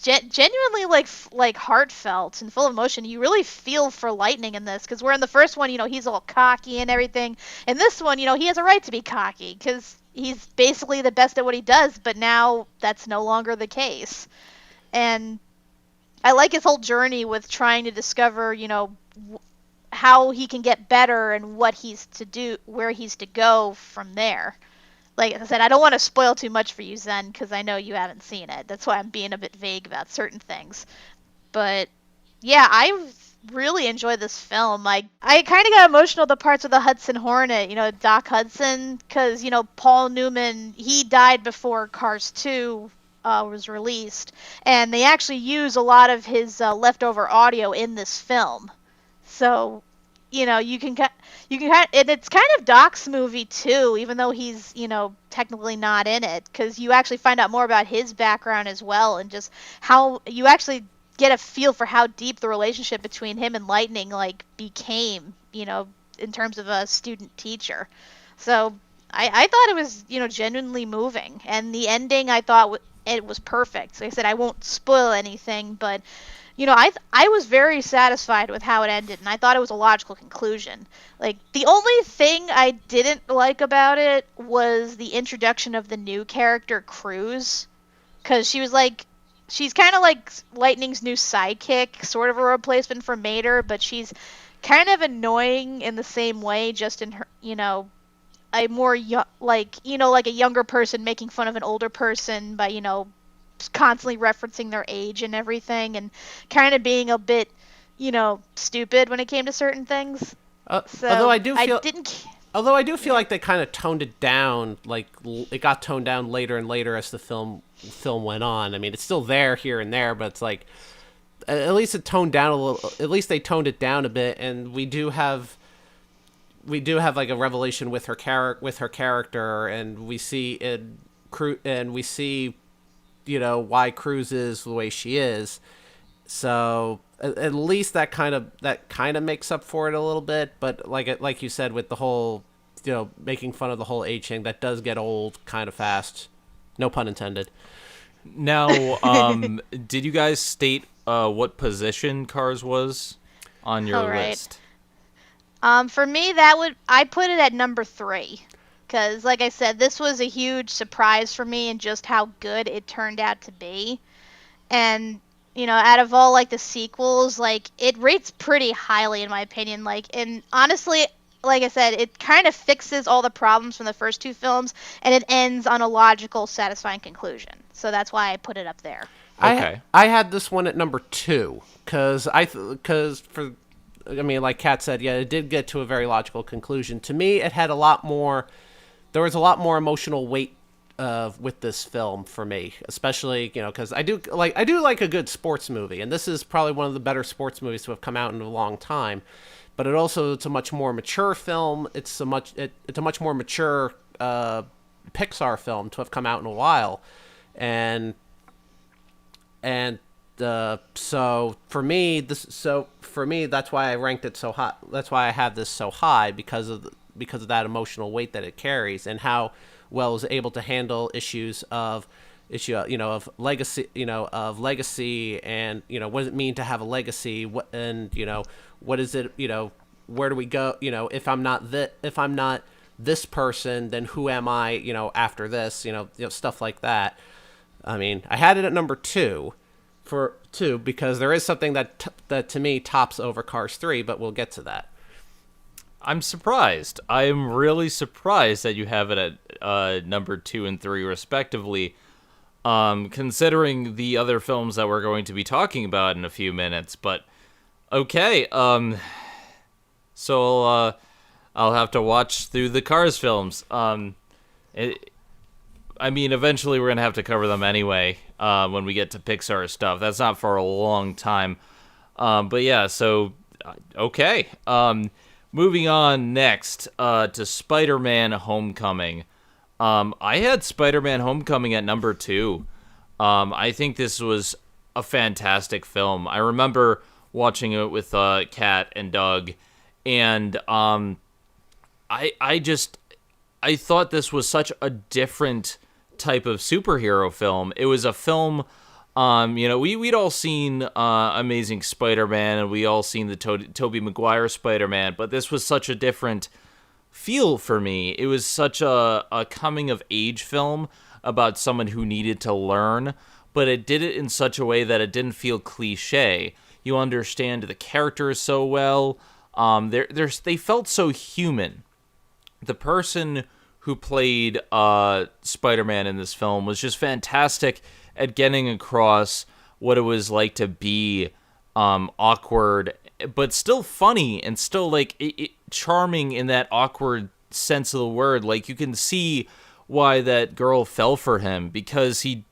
genuinely like heartfelt and full of emotion. You really feel for Lightning in this, because where in the first one, he's all cocky and everything. In this one, he has a right to be cocky because he's basically the best at what he does, but now that's no longer the case. And I like his whole journey with trying to discover, how he can get better and what he's to do, where he's to go from there. Like I said, I don't want to spoil too much for you, Zen, because I know you haven't seen it. That's why I'm being a bit vague about certain things. But yeah, I really enjoyed this film. I kind of got emotional at the parts with the Hudson Hornet, Doc Hudson, because, Paul Newman, he died before Cars 2 was released. And they actually use a lot of his leftover audio in this film. So, you can and it's kind of Doc's movie too, even though he's, technically not in it, because you actually find out more about his background as well, and just how you actually get a feel for how deep the relationship between him and Lightning became, in terms of a student teacher. So I thought it was, genuinely moving, and the ending I thought it was perfect. Like I said, I won't spoil anything, but I was very satisfied with how it ended, and I thought it was a logical conclusion. Like, the only thing I didn't like about it was the introduction of the new character, Cruz, because she's kind of like Lightning's new sidekick, sort of a replacement for Mater, but she's kind of annoying in the same way, just in her, a more, like a younger person making fun of an older person by, constantly referencing their age and everything, and kind of being a bit, stupid when it came to certain things. So although I do feel like they kind of toned it down, like it got toned down later and later as the film went on. I mean, it's still there here and there, but it's like at least it toned down a little. At least they toned it down a bit, and we do have like a revelation with her character, and we see why Cruz is the way she is. So at least that kind of makes up for it a little bit. But like you said, with the whole making fun of the whole age thing, that does get old kind of fast. No pun intended. Now, did you guys state what position Cars was on your list? For me, I put it at number 3. Because, like I said, this was a huge surprise for me, and just how good it turned out to be. And, out of all, the sequels, it rates pretty highly, in my opinion. And honestly, like I said, it kind of fixes all the problems from the first 2 films, and it ends on a logical, satisfying conclusion. So that's why I put it up there. Okay. I had this one at number 2, because like Kat said, yeah, it did get to a very logical conclusion. To me, it had a lot more... There was a lot more emotional weight with this film for me, especially because I do like a good sports movie, and this is probably one of the better sports movies to have come out in a long time. But it's a much more mature film. It's a much more mature Pixar film to have come out in a while, and so for me that's why I ranked it so high. That's why I have this so high, because of that emotional weight that it carries, and how well is able to handle issues of legacy, and what does it mean to have a legacy, what is it, where do we go, if I'm not this person, then who am I, after this, stuff like that. I mean, I had it at number 2 because there is something that to me tops over Cars 3, but we'll get to that. I'm surprised. I am really surprised that you have it at number 2 and 3, respectively, considering the other films that we're going to be talking about in a few minutes. But, okay, so I'll have to watch through the Cars films. I mean, eventually we're gonna have to cover them anyway when we get to Pixar stuff. That's not for a long time. But yeah, so okay. Moving on next to Spider-Man Homecoming. I had Spider-Man Homecoming at number 2. I think this was a fantastic film. I remember watching it with Kat and Doug, and I thought this was such a different type of superhero film. It was a film, we'd all seen Amazing Spider-Man, and we all seen the Tobey Maguire Spider-Man, but this was such a different feel for me. It was such a coming-of-age film about someone who needed to learn, but it did it in such a way that it didn't feel cliche. You understand the characters so well. They felt so human. The person who played Spider-Man in this film was just fantastic at getting across what it was like to be awkward, but still funny and still like charming in that awkward sense of the word. Like, you can see why that girl fell for him, because he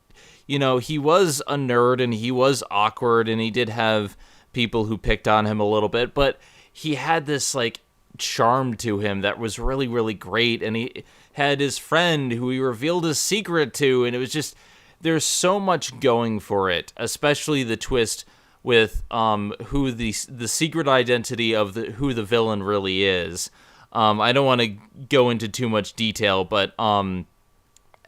was a nerd and he was awkward and he did have people who picked on him a little bit, but he had this like charm to him that was really, really great. And he had his friend who he revealed his secret to, and it was just, there's so much going for it, especially the twist with who the secret identity of who the villain really is. I don't want to go into too much detail, but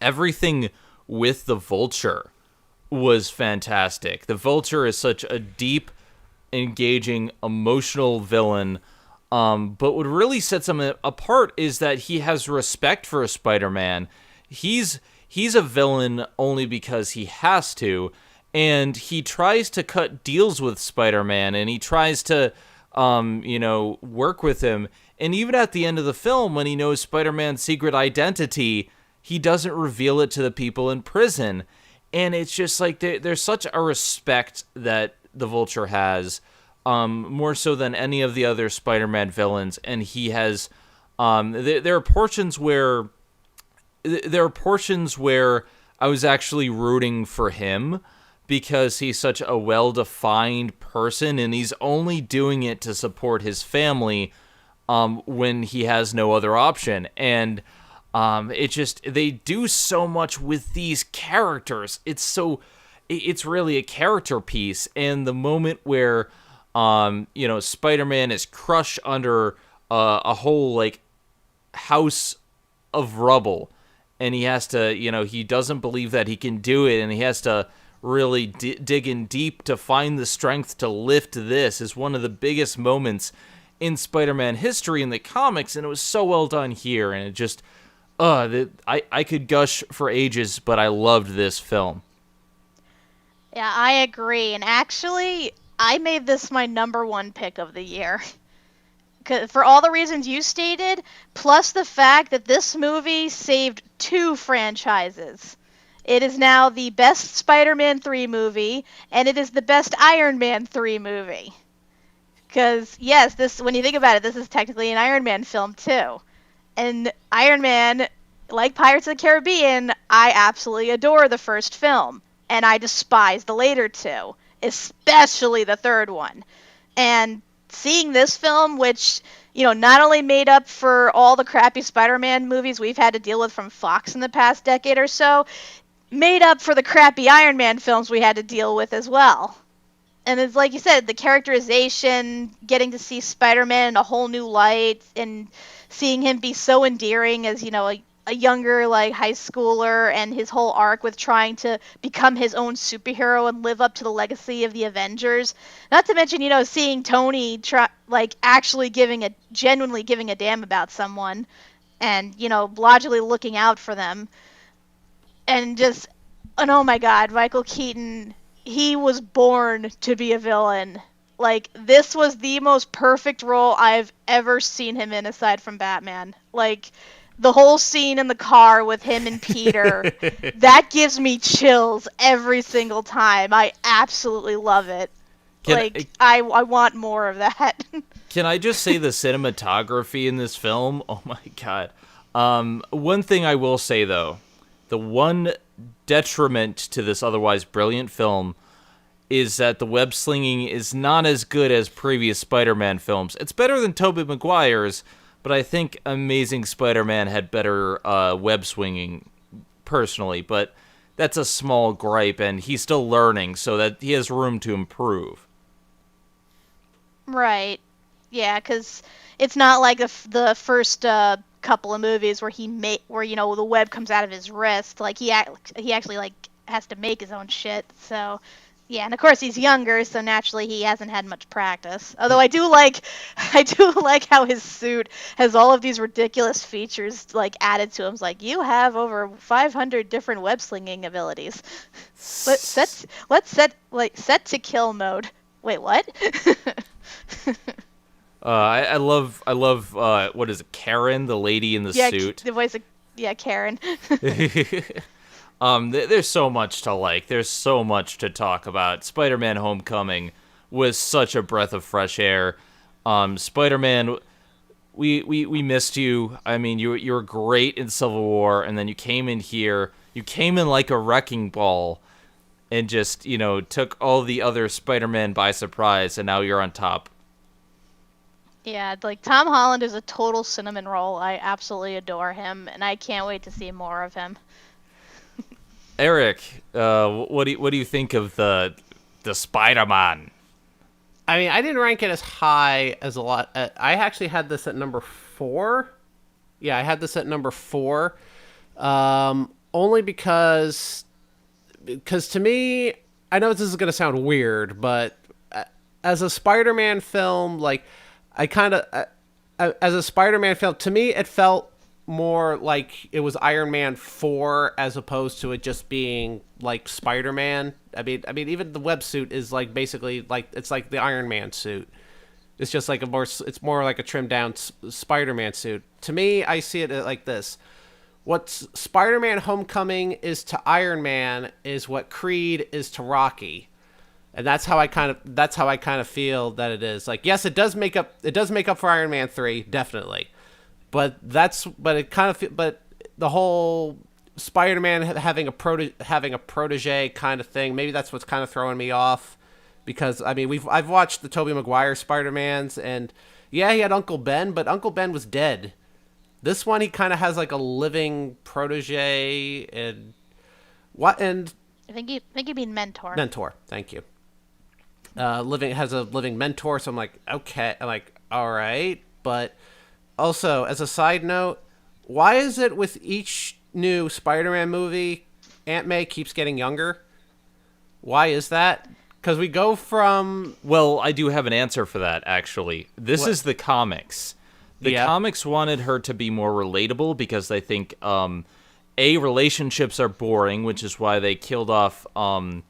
everything with the Vulture was fantastic. The Vulture is such a deep, engaging, emotional villain. But what really sets him apart is that he has respect for Spider-Man. He's a villain only because he has to, and he tries to cut deals with Spider-Man, and he tries to, work with him. And even at the end of the film, when he knows Spider-Man's secret identity, he doesn't reveal it to the people in prison. And it's just like there's such a respect that the Vulture has, more so than any of the other Spider-Man villains. And he has, there are portions where I was actually rooting for him, because he's such a well-defined person, and he's only doing it to support his family when he has no other option. And they do so much with these characters. It's really a character piece. And the moment where Spider-Man is crushed under a whole like house of rubble, and he has to, he doesn't believe that he can do it, and he has to really dig in deep to find the strength to lift this, is one of the biggest moments in Spider-Man history in the comics, and it was so well done here. And it just, I could gush for ages, but I loved this film. Yeah, I agree. And actually, I made this my number 1 pick of the year. For all the reasons you stated, plus the fact that this movie saved 2 franchises. It is now the best Spider-Man 3 movie, and it is the best Iron Man 3 movie. Because, yes, when you think about it, this is technically an Iron Man film, too. And Iron Man, like Pirates of the Caribbean, I absolutely adore the first film. And I despise the later 2, especially the third one. And seeing this film, which, not only made up for all the crappy Spider-Man movies we've had to deal with from Fox in the past decade or so, made up for the crappy Iron Man films we had to deal with as well. And it's like you said, the characterization, getting to see Spider-Man in a whole new light, and seeing him be so endearing as, a younger, like, high schooler, and his whole arc with trying to become his own superhero and live up to the legacy of the Avengers. Not to mention, seeing Tony actually genuinely giving a damn about someone, and, logically looking out for them. And just, and oh my God, Michael Keaton, he was born to be a villain. Like, this was the most perfect role I've ever seen him in, aside from Batman. Like, the whole scene in the car with him and Peter, that gives me chills every single time. I absolutely love it. I want more of that. Can I just say the cinematography in this film? Oh my God. One thing I will say, though, The one detriment to this otherwise brilliant film is that the web slinging is not as good as previous Spider-Man films. It's better than Tobey Maguire's, but I think Amazing Spider-Man had better web swinging personally, but that's a small gripe, and he's still learning, so that he has room to improve. Right. Yeah, because it's not like the first couple of movies where where the web comes out of his wrist. Like he actually like has to make his own shit. So yeah, and of course he's younger, so naturally he hasn't had much practice. Although I do like how his suit has all of these ridiculous features like added to him. It's like, you have over 500 different web slinging abilities. Set to kill mode. Wait, what? I love what is it, Karen, the lady in the suit. The voice of Karen. There's so much to like. There's so much to talk about. Spider-Man Homecoming was such a breath of fresh air. Spider-Man, we missed you. I mean, you were great in Civil War, and then you came in here. You came in like a wrecking ball, and just took all the other Spider-Man by surprise, and now you're on top. Yeah, like Tom Holland is a total cinnamon roll. I absolutely adore him, and I can't wait to see more of him. Eric, what do you think of the Spider-Man? I mean, I didn't rank it as high as a lot. I actually had this at number 4. Yeah, I had this at number 4. Only because to me, I know this is going to sound weird, but as a Spider-Man film, like, as a Spider-Man film, to me, it felt more like it was Iron Man 4 as opposed to it just being like Spider-Man. I mean, even the web suit is like basically like it's like the Iron Man suit. It's just like it's more like a trimmed down Spider-Man suit. To me, I see it like this. What Spider-Man Homecoming is to Iron Man is what Creed is to Rocky. And that's how I kind of feel that it is. Like, yes, it does make up for Iron Man 3, definitely. But the whole Spider-Man having a protege kind of thing, maybe that's what's kind of throwing me off, because I mean, I've watched the Tobey Maguire Spider-Mans, and yeah, he had Uncle Ben, but Uncle Ben was dead. This one, he kind of has like a living protege, and I think you mean mentor. Mentor, thank you. Has a living mentor, so I'm like, okay, I'm like, all right. But also, as a side note, why is it with each new Spider-Man movie, Aunt May keeps getting younger? Why is that? Because we go from... Well, I do have an answer for that, actually. This is the comics. The comics wanted her to be more relatable because they think, relationships are boring, which is why they killed off Aunt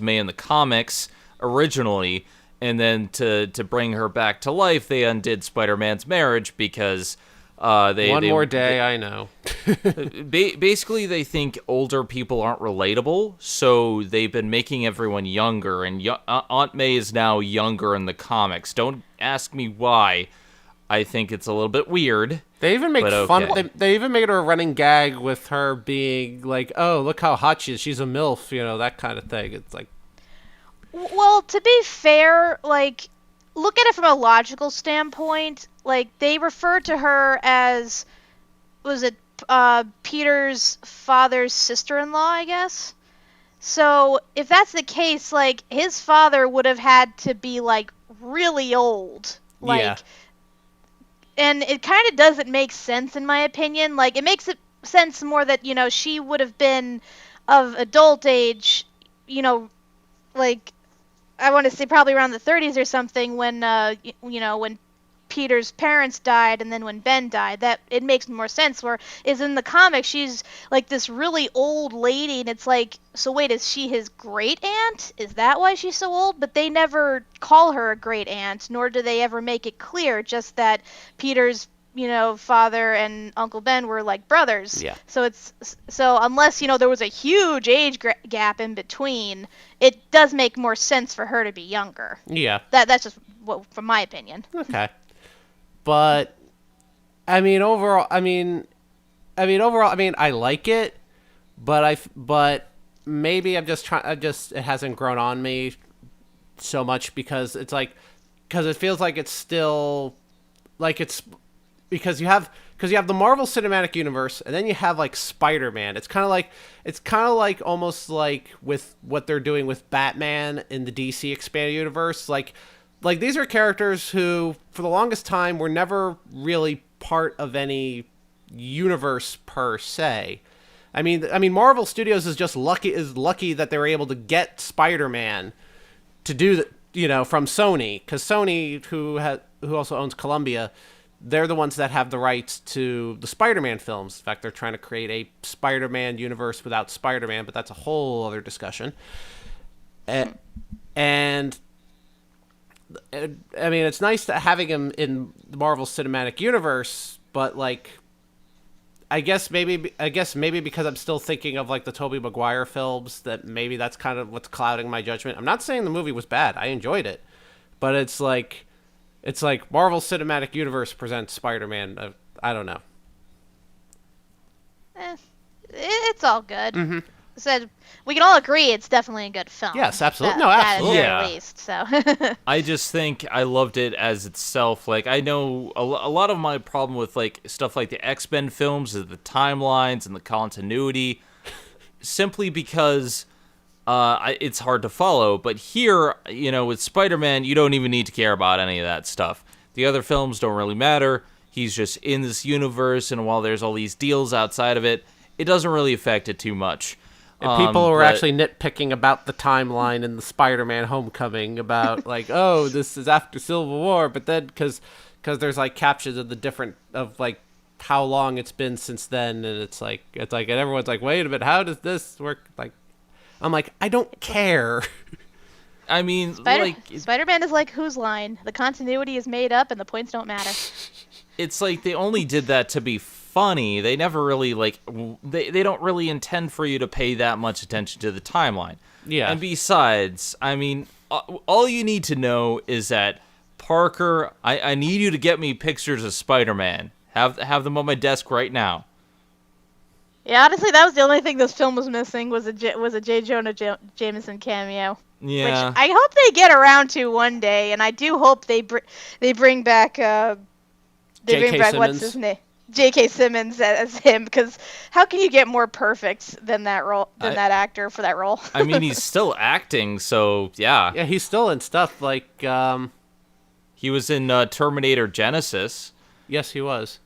May in the comics originally, and then to bring her back to life, they undid Spider-Man's marriage because I know. Basically, they think older people aren't relatable, so they've been making everyone younger, and Aunt May is now younger in the comics. Don't ask me why. I think it's a little bit weird. They even make fun. They even made her a running gag with her being like, "Oh, look how hot she is. She's a MILF," that kind of thing. It's like, well, to be fair, like, look at it from a logical standpoint. Like, they refer to her as, was it Peter's father's sister-in-law, I guess? So if that's the case, like, his father would have had to be like really old, like. Yeah. And it kind of doesn't make sense, in my opinion. Like, it makes sense more that, she would have been of adult age, like, I want to say probably around the 30s or something when, when Peter's parents died and then when Ben died. That it makes more sense. Where is in the comic, she's like this really old lady, and it's like, so wait, is she his great aunt? Is that why she's so old? But they never call her a great aunt, nor do they ever make it clear. Just that Peter's father and Uncle Ben were like brothers. Yeah. So unless there was a huge age gap in between, it does make more sense for her to be younger. Yeah. That's just from my opinion. Okay. But I like it. but maybe it hasn't grown on me so much because because it feels like it's still like it's because you have the Marvel Cinematic Universe and then you have like Spider-Man. It's kind of like almost like with what they're doing with Batman in the DC expanded universe. Like these are characters who for the longest time were never really part of any universe per se. I mean Marvel Studios is just lucky that they were able to get Spider-Man to do from Sony, because Sony, who also owns Columbia, they're the ones that have the rights to the Spider-Man films. In fact, they're trying to create a Spider-Man universe without Spider-Man, but that's a whole other discussion. And I mean, it's nice to having him in the Marvel Cinematic Universe, but like, I guess maybe because I'm still thinking of like the Tobey Maguire films, that maybe that's kind of what's clouding my judgment. I'm not saying the movie was bad. I enjoyed it, but it's like Marvel Cinematic Universe presents Spider-Man. I don't know. It's all good. Mm-hmm. So we can all agree it's definitely a good film. Yes, absolutely. Absolutely. At least, so. I just think I loved it as itself. Like, I know a lot of my problem with like stuff like the X-Men films is the timelines and the continuity, simply because it's hard to follow. But here, with Spider-Man, you don't even need to care about any of that stuff. The other films don't really matter. He's just in this universe, and while there's all these deals outside of it, it doesn't really affect it too much. And people were actually nitpicking about the timeline in the Spider-Man Homecoming about like, oh, this is after Civil War, but then because there's like captions of like how long it's been since then, and it's like and everyone's like, wait a minute, how does this work? Like, I'm like, I don't care. I mean, Spider-Man is like Whose Line? The continuity is made up and the points don't matter. It's like they only did that to be funny. They never really they don't really intend for you to pay that much attention to the timeline. Yeah. And besides, I mean, all you need to know is that Parker, I need you to get me pictures of Spider-Man. Have them on my desk right now. Yeah, honestly, that was the only thing this film was missing was a J. Jonah Jameson cameo. Yeah. Which I hope they get around to one day, and I do hope they bring back what's his name? J.K. Simmons as him, because how can you get more perfect than that that actor for that role? I mean, he's still acting, so yeah. Yeah, he's still in stuff like he was in Terminator Genesis. Yes, he was.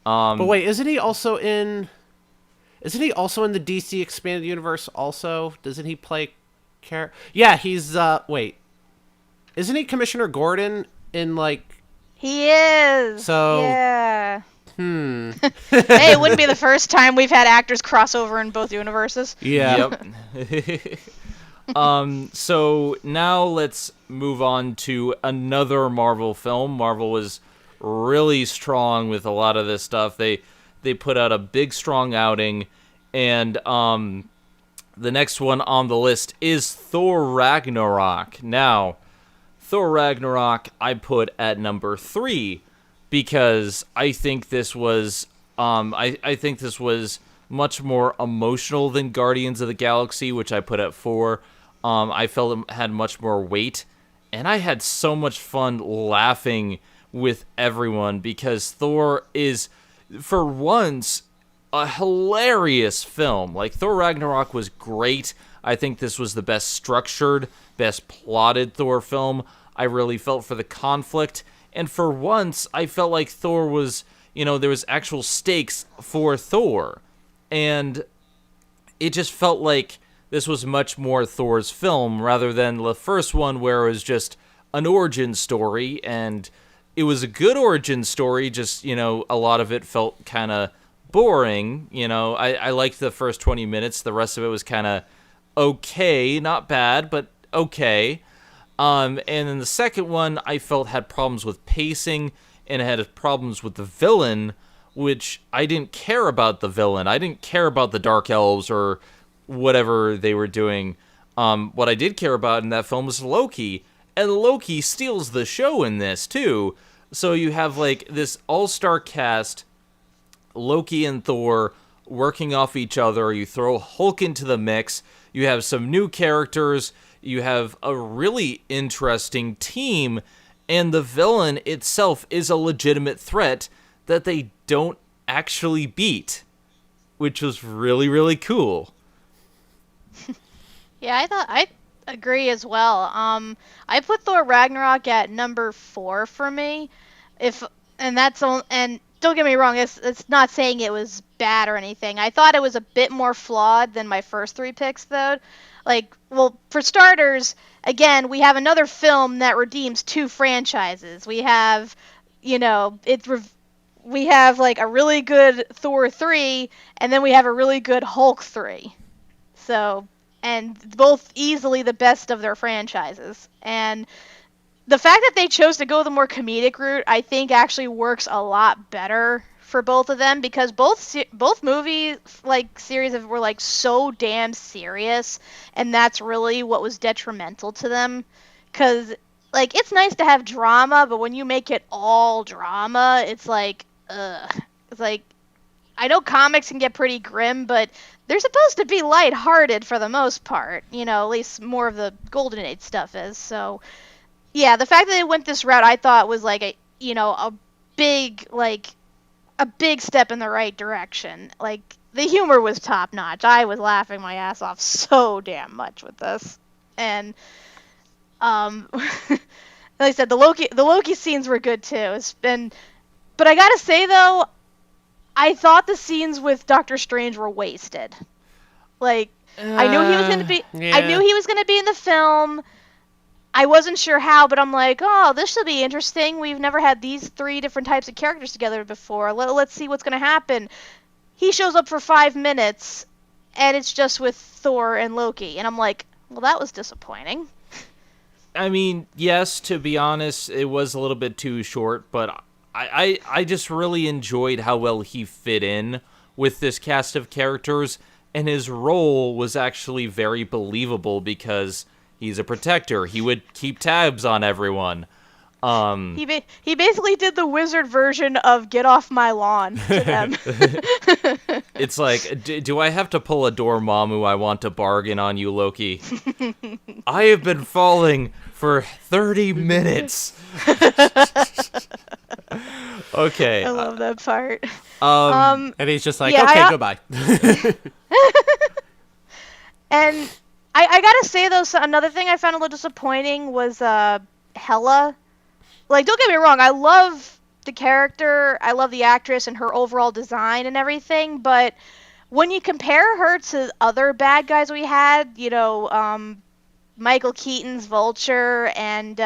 But wait, isn't he also in the DC expanded universe also? Doesn't he play Yeah, he's wait. Isn't he Commissioner Gordon in like He is. So yeah. Hey, it wouldn't be the first time we've had actors cross over in both universes. Yeah. Yep. So now let's move on to another Marvel film. Marvel was really strong with a lot of this stuff. They put out a big, strong outing, and the next one on the list is Thor Ragnarok. Now, Thor Ragnarok I put at number 3. Because I think this was, I think this was much more emotional than Guardians of the Galaxy, which I put at 4. I felt it had much more weight, and I had so much fun laughing with everyone because Thor is, for once, a hilarious film. Like, Thor Ragnarok was great. I think this was the best structured, best plotted Thor film. I really felt for the conflict. And for once, I felt like Thor was, there was actual stakes for Thor. And it just felt like this was much more Thor's film rather than the first one where it was just an origin story. And it was a good origin story, just, a lot of it felt kind of boring. I liked the first 20 minutes. The rest of it was kind of okay, not bad, but okay. And then the second one I felt had problems with pacing and had problems with the villain, which I didn't care about the villain. I didn't care about the Dark Elves or whatever they were doing. What I did care about in that film was Loki, and Loki steals the show in this too. So you have like this all-star cast, Loki and Thor working off each other. You throw Hulk into the mix. You have some new characters. You have a really interesting team. And the villain itself is a legitimate threat that they don't actually beat, which was really, really cool. Yeah, I agree as well. I put Thor Ragnarok at number 4 for me. And don't get me wrong, it's not saying it was bad or anything. I thought it was a bit more flawed than my first 3 picks, though. Like, well, for starters, again, we have another film that redeems 2 franchises. We have, we have like a really good Thor 3, and then we have a really good Hulk 3. So, and both easily the best of their franchises. And the fact that they chose to go the more comedic route, I think actually works a lot better for both of them, because both movie series were like so damn serious, and that's really what was detrimental to them. Because like, it's nice to have drama, but when you make it all drama, it's like, ugh. It's like, I know comics can get pretty grim, but they're supposed to be lighthearted for the most part. At least more of the Golden Age stuff is. So, yeah, the fact that they went this route, I thought was like a big step in the right direction. Like, the humor was top notch. I was laughing my ass off so damn much with this. And like I said, the Loki scenes were good too. But I gotta say though, I thought the scenes with Doctor Strange were wasted. Like, I knew he was gonna be. Yeah. I knew he was gonna be in the film. I wasn't sure how, but I'm like, oh, this should be interesting. We've never had these 3 different types of characters together before. Let's see what's gonna happen. He shows up for 5 minutes, and it's just with Thor and Loki, and I'm like, well, that was disappointing. I mean, yes, to be honest, it was a little bit too short, but I just really enjoyed how well he fit in with this cast of characters, and his role was actually very believable because he's a protector. He would keep tabs on everyone. He basically did the wizard version of "Get off my lawn" to them. It's like, do I have to pull a Dormammu? I want to bargain on you, Loki. I have been falling for 30 minutes. Okay. I love that part. And he's just like, yeah, okay, goodbye. And I gotta say though, another thing I found a little disappointing was Hela. Like, don't get me wrong, I love the character, I love the actress and her overall design and everything, but when you compare her to other bad guys we had, Michael Keaton's Vulture and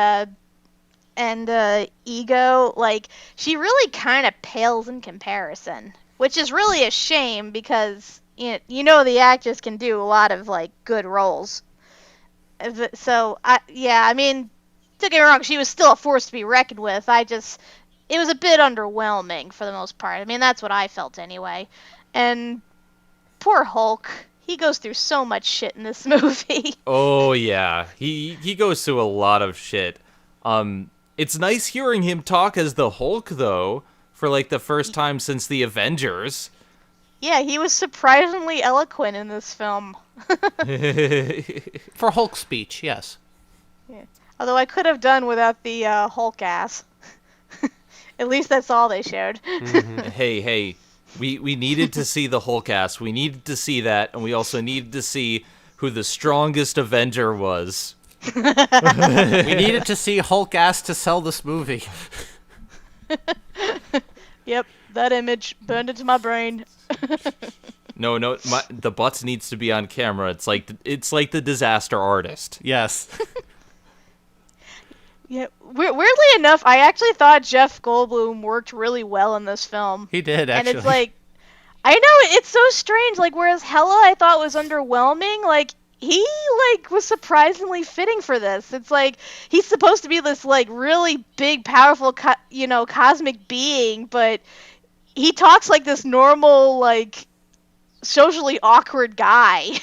Ego, like, she really kind of pales in comparison, which is really a shame because the actress can do a lot of like good roles. So I mean, don't get me wrong, she was still a force to be reckoned with. It was a bit underwhelming for the most part. I mean, that's what I felt anyway. And poor Hulk, he goes through so much shit in this movie. Oh yeah, he goes through a lot of shit. It's nice hearing him talk as the Hulk though, for like the first time since the Avengers. Yeah, he was surprisingly eloquent in this film. For Hulk speech, yes. Yeah. Although I could have done without the Hulk ass. At least that's all they showed. Mm-hmm. Hey, we needed to see the Hulk ass. We needed to see that, and we also needed to see who the strongest Avenger was. We needed to see Hulk ass to sell this movie. Yep, that image burned into my brain. No, the butts needs to be on camera. It's like the disaster artist. Yes. Yeah, weirdly enough, I actually thought Jeff Goldblum worked really well in this film. He did, actually. And it's like, I know, it's so strange. Like, whereas Hela I thought was underwhelming, like, he, like, was surprisingly fitting for this. It's like, he's supposed to be this, like, really big, powerful, cosmic being, but he talks like this normal, like, socially awkward guy.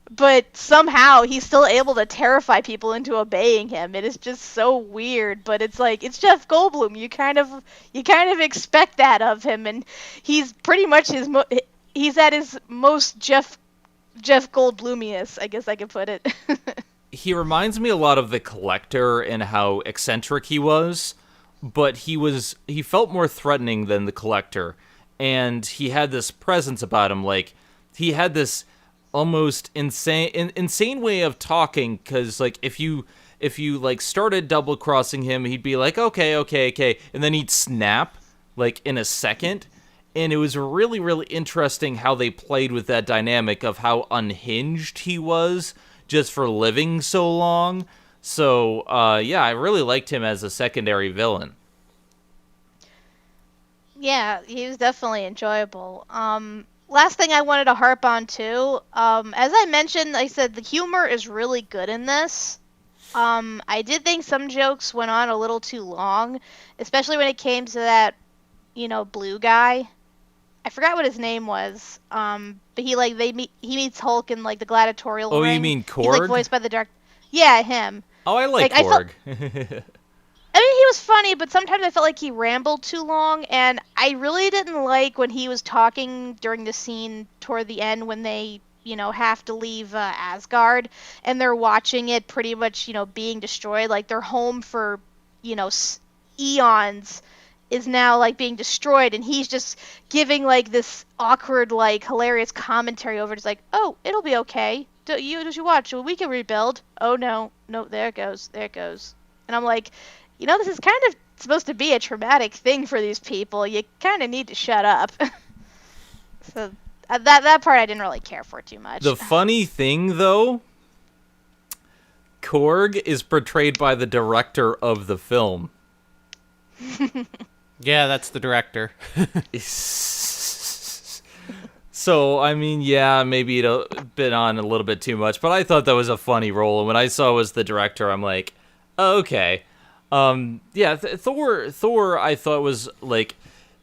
But somehow he's still able to terrify people into obeying him. It is just so weird, but it's like, it's Jeff Goldblum. You kind of expect that of him, and he's pretty much he's at his most Jeff Goldblumiest, I guess I could put it. He reminds me a lot of the Collector and how eccentric he was, but he felt more threatening than the Collector, and he had this presence about him. Like, he had this almost insane way of talking, because like if you like started double crossing him, he'd be like, okay, and then he'd snap like in a second. And it was really, really interesting how they played with that dynamic of how unhinged he was just for living so long. So, yeah, I really liked him as a secondary villain. Yeah, he was definitely enjoyable. Last thing I wanted to harp on too, as I mentioned, I said the humor is really good in this. I did think some jokes went on a little too long, especially when it came to that, blue guy. I forgot what his name was. But he meets Hulk in like the gladiatorial ring. Oh, you mean Korg? He's like voiced by the dark. Yeah, him. Oh, I like Korg. I mean, he was funny, but sometimes I felt like he rambled too long, and I really didn't like when he was talking during the scene toward the end when they, have to leave Asgard, and they're watching it pretty much, being destroyed. Like, their home for, eons is now, like, being destroyed, and he's just giving, like, this awkward, like, hilarious commentary over it. It's like, oh, it'll be okay. Don't you watch? Well, we can rebuild. Oh, no, there it goes. And I'm like, this is kind of supposed to be a traumatic thing for these people. You kind of need to shut up. So that part I didn't really care for too much. The funny thing, though, Korg is portrayed by the director of the film. Yeah, that's the director. So, I mean, yeah, maybe it been on a little bit too much, but I thought that was a funny role. And when I saw it was the director, I'm like, oh, okay. Yeah, Thor, I thought was like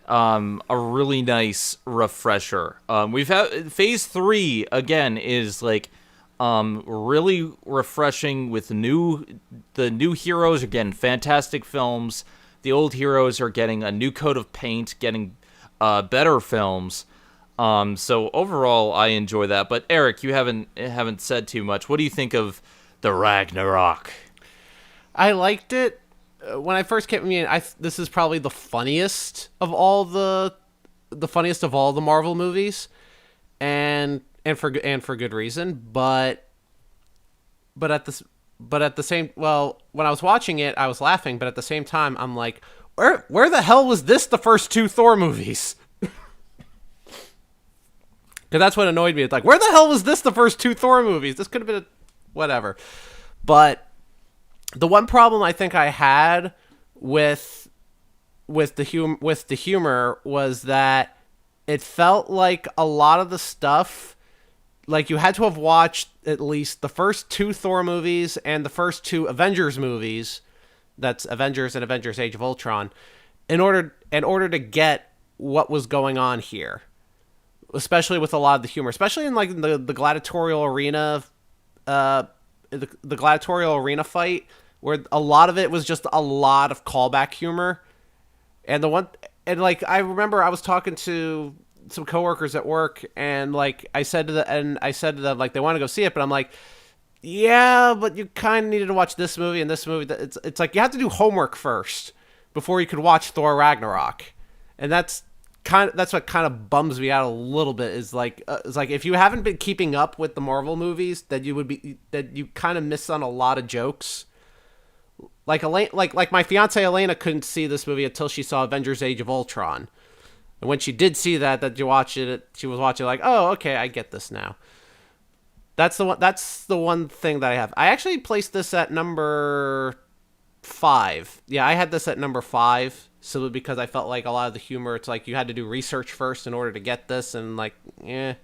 a really nice refresher. We've had Phase 3 again is like really refreshing with the new heroes are getting fantastic films. The old heroes are getting a new coat of paint, getting better films. So overall, I enjoy that. But Eric, you haven't said too much. What do you think of the Ragnarok? I liked it. When I first came in, this is probably the funniest of all the funniest of all the Marvel movies, and for good reason. But at the same, well, when I was watching it, I was laughing, but at the same time, I'm like, where the hell was this the first two Thor movies? Because that's what annoyed me. It's like, where the hell was this the first two Thor movies? This could have been whatever. But the one problem I think I had with the humor was that it felt like a lot of the stuff, like you had to have watched at least the first two Thor movies and the first two Avengers movies. That's Avengers and Avengers Age of Ultron, in order to get what was going on here, especially with a lot of the humor, especially in like the gladiatorial arena, the gladiatorial arena fight, where a lot of it was just a lot of callback humor. And I remember I was talking to some coworkers at work, and like I said to them, like, they want to go see it, but I'm like, yeah, but you kind of needed to watch this movie and this movie. It's like you have to do homework first before you could watch Thor Ragnarok, and that's what kind of bums me out a little bit. Is like if you haven't been keeping up with the Marvel movies, that you kind of miss on a lot of jokes. Like my fiance Elena couldn't see this movie until she saw Avengers Age of Ultron. And when she did see that you watched it, she was watching like, oh, okay, I get this now. That's the one thing that I have. I actually placed this at number 5. Yeah, I had this at number 5, simply because I felt like a lot of the humor, it's like you had to do research first in order to get this, and like, eh.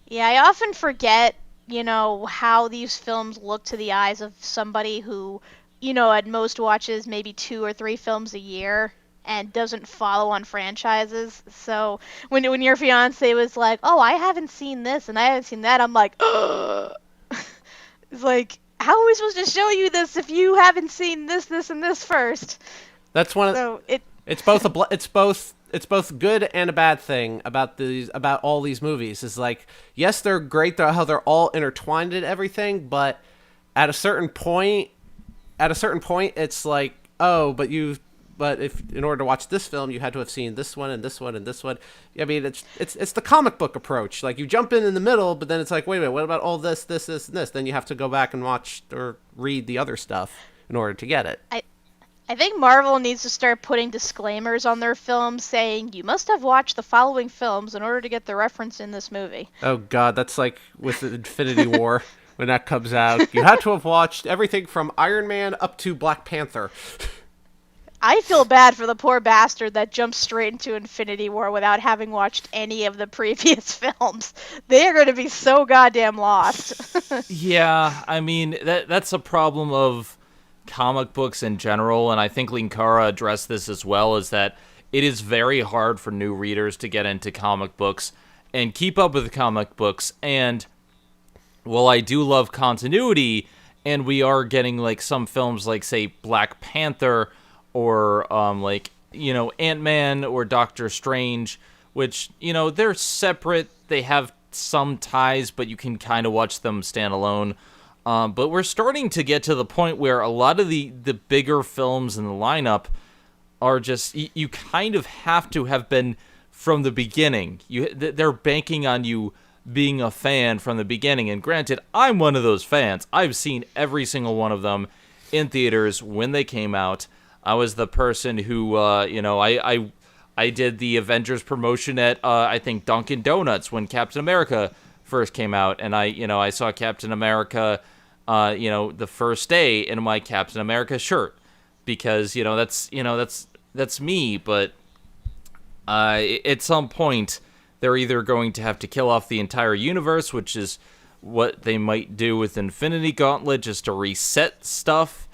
Yeah, I often forget, how these films look to the eyes of somebody who, at most watches maybe 2 or 3 films a year and doesn't follow on franchises. So when your fiance was like, oh, I haven't seen this and I haven't seen that, I'm like, ugh. It's like, how are we supposed to show you this if you haven't seen this, and this first? That's one of so it's both both good and a bad thing about all these movies. Is like, yes, they're great. They're how they're all intertwined and everything, but at a certain point, it's like, oh, but if in order to watch this film, you had to have seen this one and this one and this one. I mean, it's the comic book approach. Like, you jump in the middle, but then it's like, wait a minute, what about all this, and this? Then you have to go back and watch or read the other stuff in order to get it. I think Marvel needs to start putting disclaimers on their films saying you must have watched the following films in order to get the reference in this movie. Oh God, that's like with Infinity War when that comes out. You had to have watched everything from Iron Man up to Black Panther. I feel bad for the poor bastard that jumped straight into Infinity War without having watched any of the previous films. They're going to be so goddamn lost. Yeah, I mean, that's a problem of comic books in general, and I think Linkara addressed this as well, is that it is very hard for new readers to get into comic books and keep up with the comic books. And while I do love continuity, and we are getting like some films like, say, Black Panther, or like, you know, Ant-Man or Doctor Strange, which, you know, they're separate, they have some ties, but you can kind of watch them stand alone. But we're starting to get to the point where a lot of the bigger films in the lineup are just, you kind of have to have been from the beginning. They're banking on you being a fan from the beginning. And granted, I'm one of those fans. I've seen every single one of them in theaters when they came out. I was the person who, I did the Avengers promotion at, I think, Dunkin' Donuts when Captain America first came out. And I saw Captain America, the first day in my Captain America shirt, because, that's me. But at some point, they're either going to have to kill off the entire universe, which is what they might do with Infinity Gauntlet, just to reset stuff,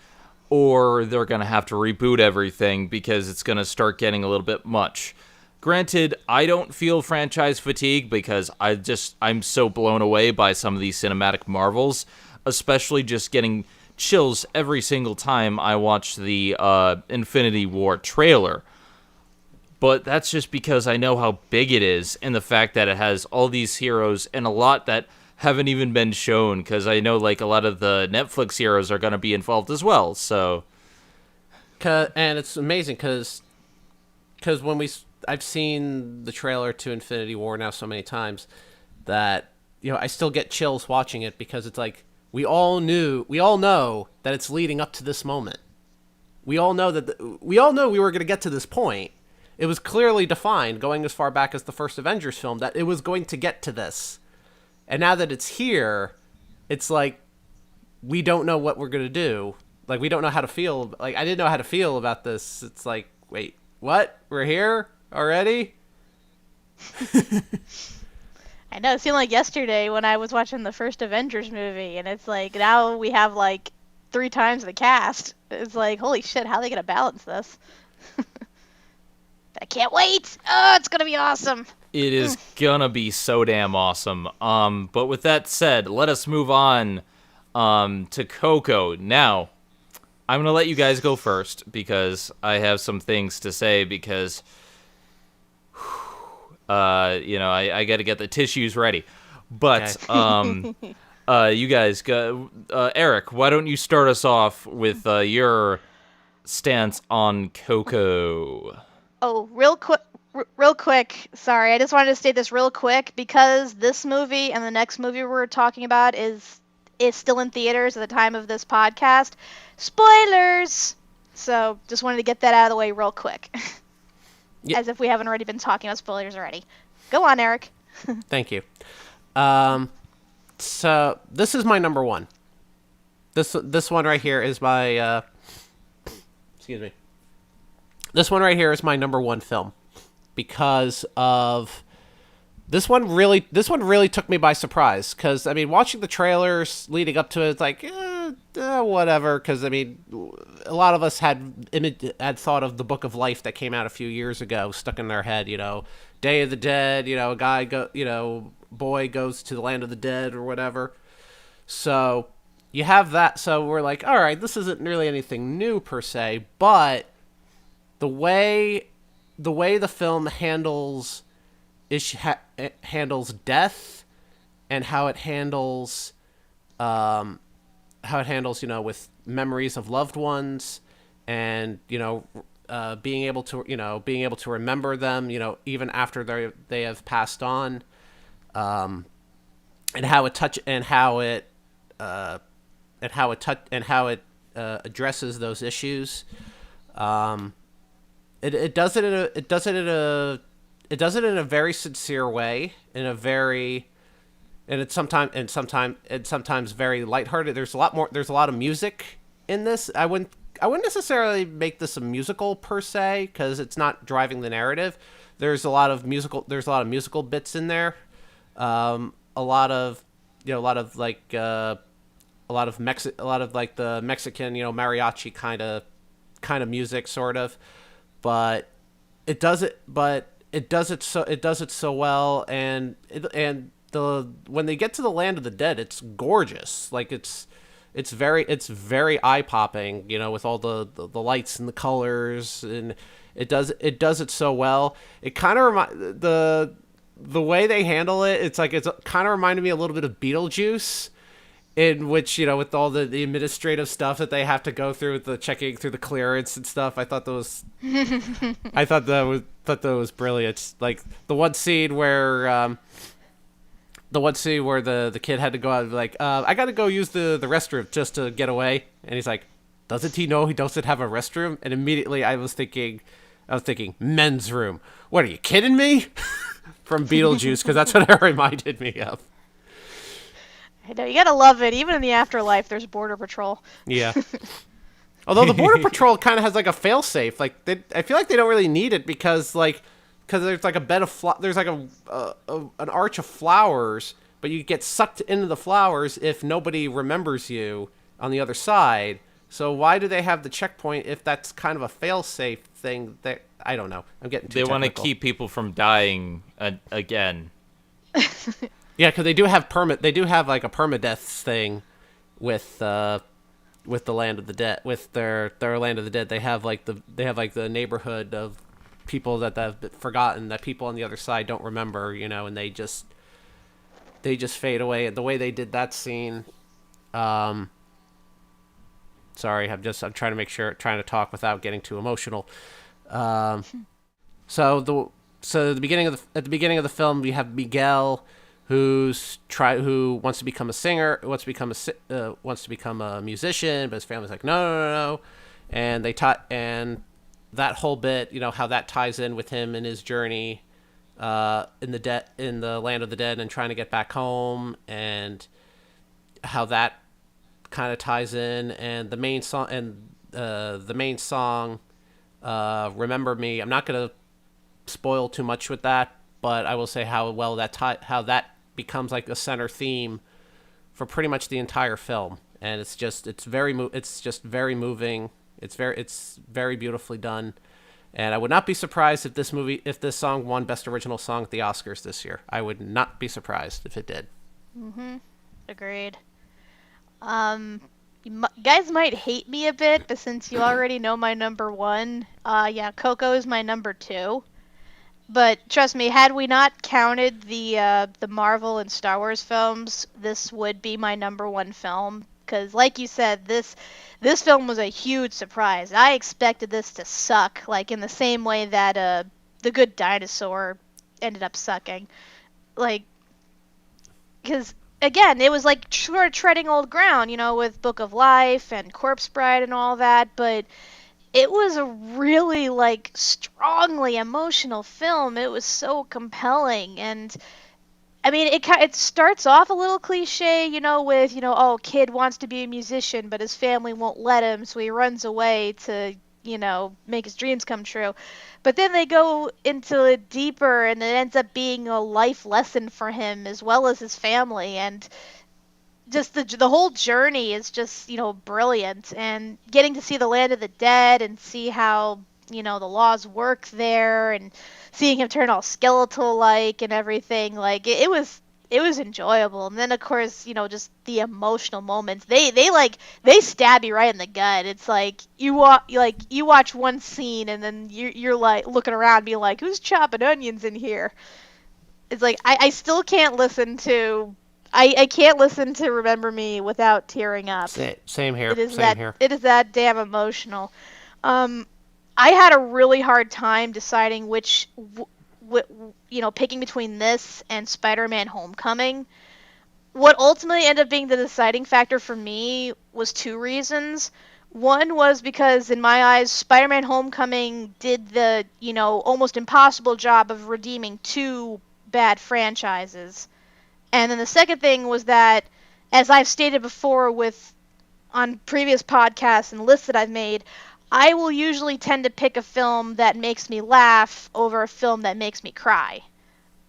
or they're going to have to reboot everything because it's going to start getting a little bit much. Granted, I don't feel franchise fatigue because I'm so blown away by some of these cinematic marvels, especially just getting chills every single time I watch the Infinity War trailer. But that's just because I know how big it is, and the fact that it has all these heroes and a lot that haven't even been shown, because I know like a lot of the Netflix heroes are going to be involved as well. So, and it's amazing because I've seen the trailer to Infinity War now so many times that I still get chills watching it, because it's like we all know that it's leading up to this moment. We all know we were going to get to this point. It was clearly defined going as far back as the first Avengers film that it was going to get to this. And now that it's here, it's like, we don't know what we're going to do. Like, we don't know how to feel. Like, I didn't know how to feel about this. It's like, wait, what? We're here already? I know, it seemed like yesterday when I was watching the first Avengers movie, and it's like, now we have like 3 times the cast. It's like, holy shit, how are they going to balance this? I can't wait! Oh, it's going to be awesome! It is gonna be so damn awesome. But with that said, let us move on to Coco. Now, I'm gonna let you guys go first because I have some things to say, because I got to get the tissues ready. But you guys go. Eric, why don't you start us off with your stance on Coco? Oh, real quick, sorry, I just wanted to state this real quick, because this movie and the next movie we're talking about is still in theaters at the time of this podcast. Spoilers! So, just wanted to get that out of the way real quick. Yep. As if we haven't already been talking about spoilers already. Go on, Eric. Thank you. So, this is my number one. This one right here is my, excuse me. This one right here is my number one film, because of this one really took me by surprise. Because I mean, watching the trailers leading up to it, it's like whatever. Because I mean, a lot of us had thought of the Book of Life that came out a few years ago, stuck in their head. Day of the Dead. A guy boy goes to the land of the dead or whatever. So you have that. So we're like, all right, this isn't really anything new per se, but the way the way the film handles death, and how it handles with memories of loved ones, and being able to remember them, even after they have passed on, and how it addresses those issues. It does it in a very sincere way, and it's sometimes very lighthearted. There's a lot of music in this. I wouldn't necessarily make this a musical per se, because it's not driving the narrative. There's a lot of musical bits in there. A lot of like the Mexican, mariachi kind of music, sort of. But it does it so well, and when they get to the land of the dead, it's gorgeous. Like it's very eye popping, with all the lights and the colors, and it does it so well. It kind of the way they handle it, it's kind of reminded me a little bit of Beetlejuice, in which, with all the administrative stuff that they have to go through, with the checking through the clearance and stuff. I thought that was brilliant. Like the one scene where the kid had to go out and be like, I got to go use the restroom just to get away, and he's like, doesn't he know he doesn't have a restroom? And immediately I was thinking men's room. What, are you kidding me? From Beetlejuice, because that's what it reminded me of. I know, you gotta love it. Even in the afterlife, there's Border Patrol. Yeah. Although the Border Patrol kind of has like a failsafe. Like I feel like they don't really need it, because there's like a bed of there's like an arch of flowers, but you get sucked into the flowers if nobody remembers you on the other side. So why do they have the checkpoint if that's kind of a failsafe thing? That I don't know. I'm getting too technical. They want to keep people from dying again. Yeah, because they do have like a permadeath thing with the land of the dead. With their land of the dead, they have like the neighborhood of people that have been forgotten, that people on the other side don't remember, and they just fade away. And the way they did that scene, sorry, I'm trying to talk without getting too emotional. So at the beginning of the film, we have Miguel, who wants to become a singer, wants to become a musician, but his family's like, no, and and that whole bit, how that ties in with him and his journey in the land of the dead, and trying to get back home, and how that kind of ties in, and the main song, Remember Me. I'm not gonna spoil too much with that, but I will say how that becomes like a center theme for pretty much the entire film, and it's just very moving. It's very beautifully done, and I would not be surprised if this song won Best Original Song at the Oscars this year. I would not be surprised if it did. Agreed. You guys might hate me a bit, but since you already know my number one, Coco is my number two. But trust me, had we not counted the Marvel and Star Wars films, this would be my number one film. Because, like you said, this film was a huge surprise. I expected this to suck, like in the same way that The Good Dinosaur ended up sucking. Like, because again, it was like sort of treading old ground, with Book of Life and Corpse Bride and all that, but it was a really, like, strongly emotional film. It was so compelling, and I mean, it starts off a little cliche, with, kid wants to be a musician, but his family won't let him, so he runs away to, make his dreams come true. But then they go into it deeper, and it ends up being a life lesson for him as well as his family, and just the whole journey is just, brilliant. And getting to see the land of the dead and see how, the laws work there, and seeing him turn all skeletal-like and everything, like, it was it was enjoyable. And then of course, just the emotional moments. They stab you right in the gut. It's like you watch one scene and then you're like looking around being like, who's chopping onions in here? It's like I still can't listen to I can't listen to Remember Me without tearing up. Same here. It is Same here. It is that damn emotional. I had a really hard time deciding picking between this and Spider-Man Homecoming. What ultimately ended up being the deciding factor for me was two reasons. One was because, in my eyes, Spider-Man Homecoming did the, almost impossible job of redeeming two bad franchises. And then the second thing was that, as I've stated before on previous podcasts and lists that I've made, I will usually tend to pick a film that makes me laugh over a film that makes me cry.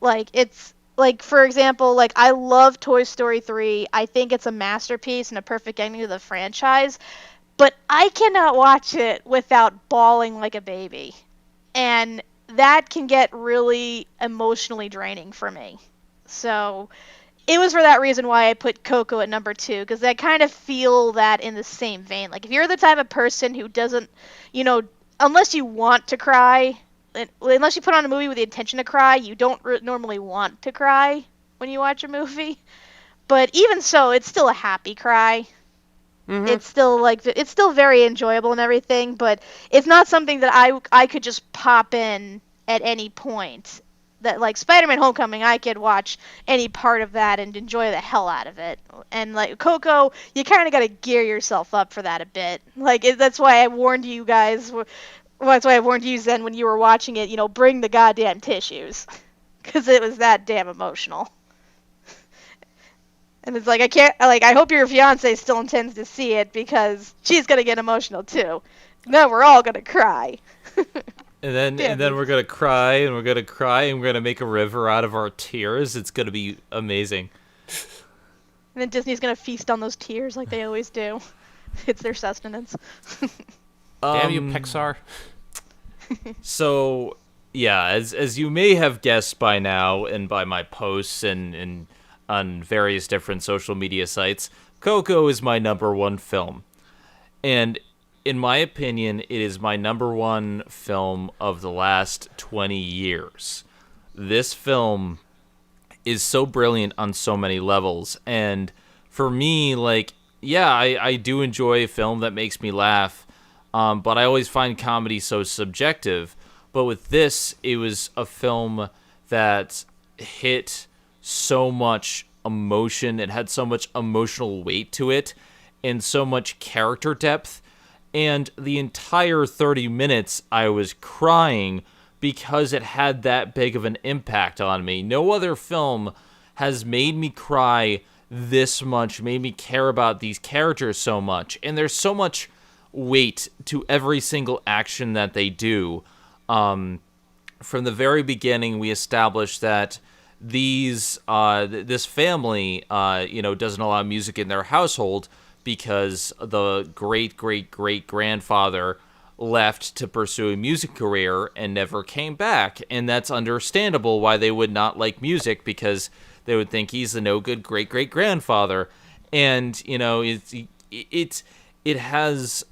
For example, I love Toy Story 3. I think it's a masterpiece and a perfect ending to the franchise. But I cannot watch it without bawling like a baby. And that can get really emotionally draining for me. So it was for that reason why I put Coco at number 2, because I kind of feel that in the same vein. If you're the type of person who doesn't, unless you want to cry, unless you put on a movie with the intention to cry, you don't normally want to cry when you watch a movie. But even so, it's still a happy cry. Mm-hmm. It's still very enjoyable and everything, but it's not something that I could just pop in at any point. That Spider-Man Homecoming, I could watch any part of that and enjoy the hell out of it. And Coco, you kind of got to gear yourself up for that a bit. That's why I warned you guys. That's why I warned you, Zen, when you were watching it. Bring the goddamn tissues, because it was that damn emotional. And it's I can't, I hope your fiance still intends to see it, because she's going to get emotional too. No, we're all going to cry. And then we're going to cry, and we're going to cry, and we're going to make a river out of our tears. It's going to be amazing. And then Disney's going to feast on those tears like they always do. It's their sustenance. Damn you, Pixar. So, yeah, as you may have guessed by now, and by my posts and on various different social media sites, Coco is my number one film. And in my opinion, it is my number one film of the last 20 years. This film is so brilliant on so many levels. And for me, I do enjoy a film that makes me laugh, but I always find comedy so subjective. But with this, it was a film that hit so much emotion. It had so much emotional weight to it and so much character depth. And the entire 30 minutes, I was crying because it had that big of an impact on me. No other film has made me cry this much, made me care about these characters so much. And there's so much weight to every single action that they do. From the very beginning, we established that this family, doesn't allow music in their household, because the great-great-great-grandfather left to pursue a music career and never came back. And that's understandable why they would not like music, because they would think he's the no-good great-great-grandfather. And, it has,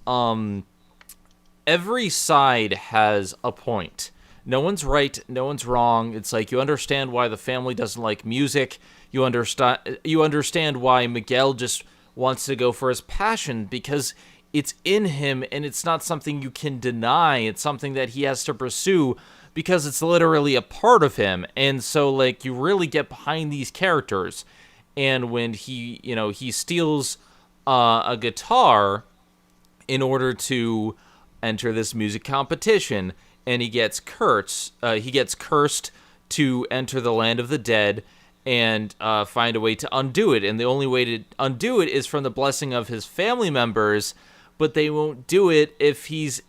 every side has a point. No one's right, no one's wrong. It's you understand why the family doesn't like music. You understand why Miguel just wants to go for his passion, because it's in him and it's not something you can deny. It's something that he has to pursue because it's literally a part of him. And so you really get behind these characters. And when he steals a guitar in order to enter this music competition, and he gets cursed to enter the land of the dead and find a way to undo it. And the only way to undo it is from the blessing of his family members, but they won't do it if he's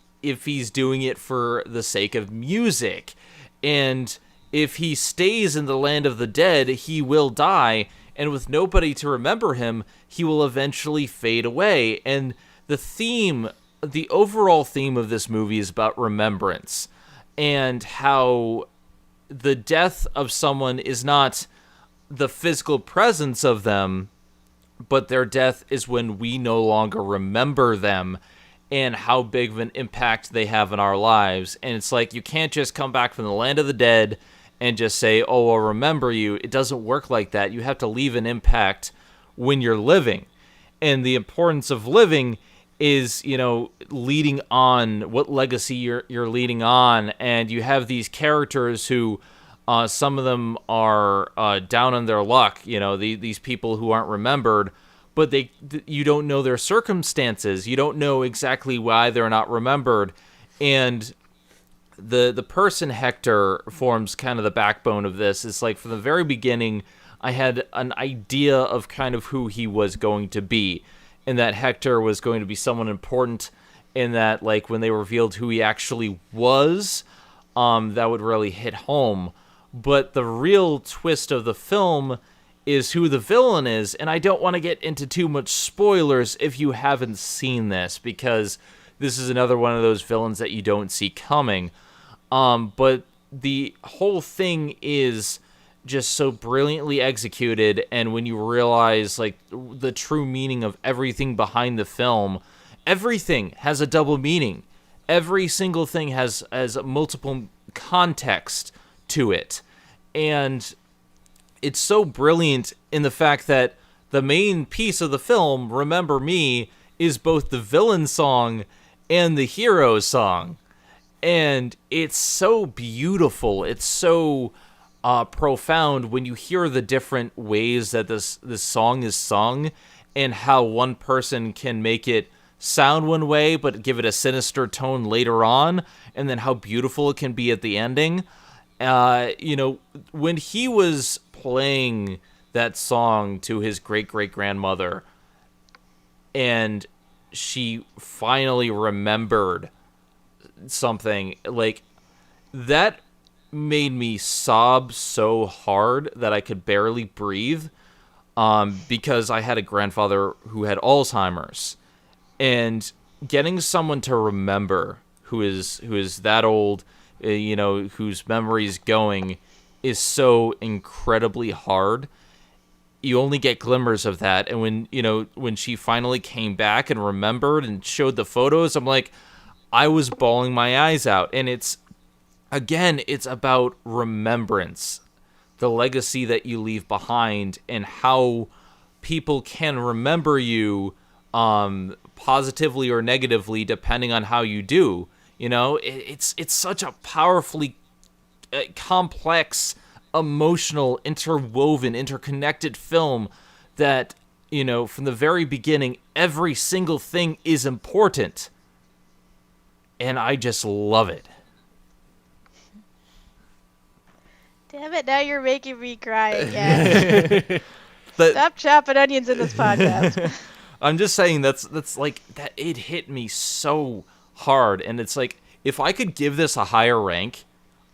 doing it for the sake of music. And if he stays in the land of the dead, he will die, and with nobody to remember him, he will eventually fade away. And the overall theme of this movie is about remembrance, and how the death of someone is not the physical presence of them, but their death is when we no longer remember them and how big of an impact they have in our lives. And it's like, you can't just come back from the land of the dead and just say, oh, I'll remember you. It doesn't work like that. You have to leave an impact when you're living. And the importance of living is, leading on, what legacy you're leading on. And you have these characters who, some of them are down on their luck, these people who aren't remembered, but you don't know their circumstances. You don't know exactly why they're not remembered. And the person Hector forms kind of the backbone of this. It's like, from the very beginning, I had an idea of kind of who he was going to be, and that Hector was going to be someone important, and that, like, when they revealed who he actually was, that would really hit home. But the real twist of the film is who the villain is, and I don't want to get into too much spoilers if you haven't seen this, because this is another one of those villains that you don't see coming. But the whole thing is just so brilliantly executed, and when you realize, like, the true meaning of everything behind the film, everything has a double meaning. Every single thing has multiple context to it. And it's so brilliant in the fact that the main piece of the film, Remember Me, is both the villain song and the hero song. And it's so beautiful. It's so profound when you hear the different ways that this song is sung, and how one person can make it sound one way but give it a sinister tone later on, and then how beautiful it can be at the ending. When he was playing that song to his great-great-grandmother, and she finally remembered something, like, that made me sob so hard that I could barely breathe, because I had a grandfather who had Alzheimer's, and getting someone to remember who is that old, whose memory's going, is so incredibly hard. You only get glimmers of that, and when she finally came back and remembered and showed the photos, I'm like, I was bawling my eyes out. And it's about remembrance, the legacy that you leave behind, and how people can remember you, positively or negatively, depending on how you do. It's such a powerfully complex, emotional, interwoven, interconnected film that, from the very beginning, every single thing is important. And I just love it. Damn it, now you're making me cry again. Stop chopping onions in this podcast. I'm just saying that's like, that it hit me so hard, and it's like, if I could give this a higher rank,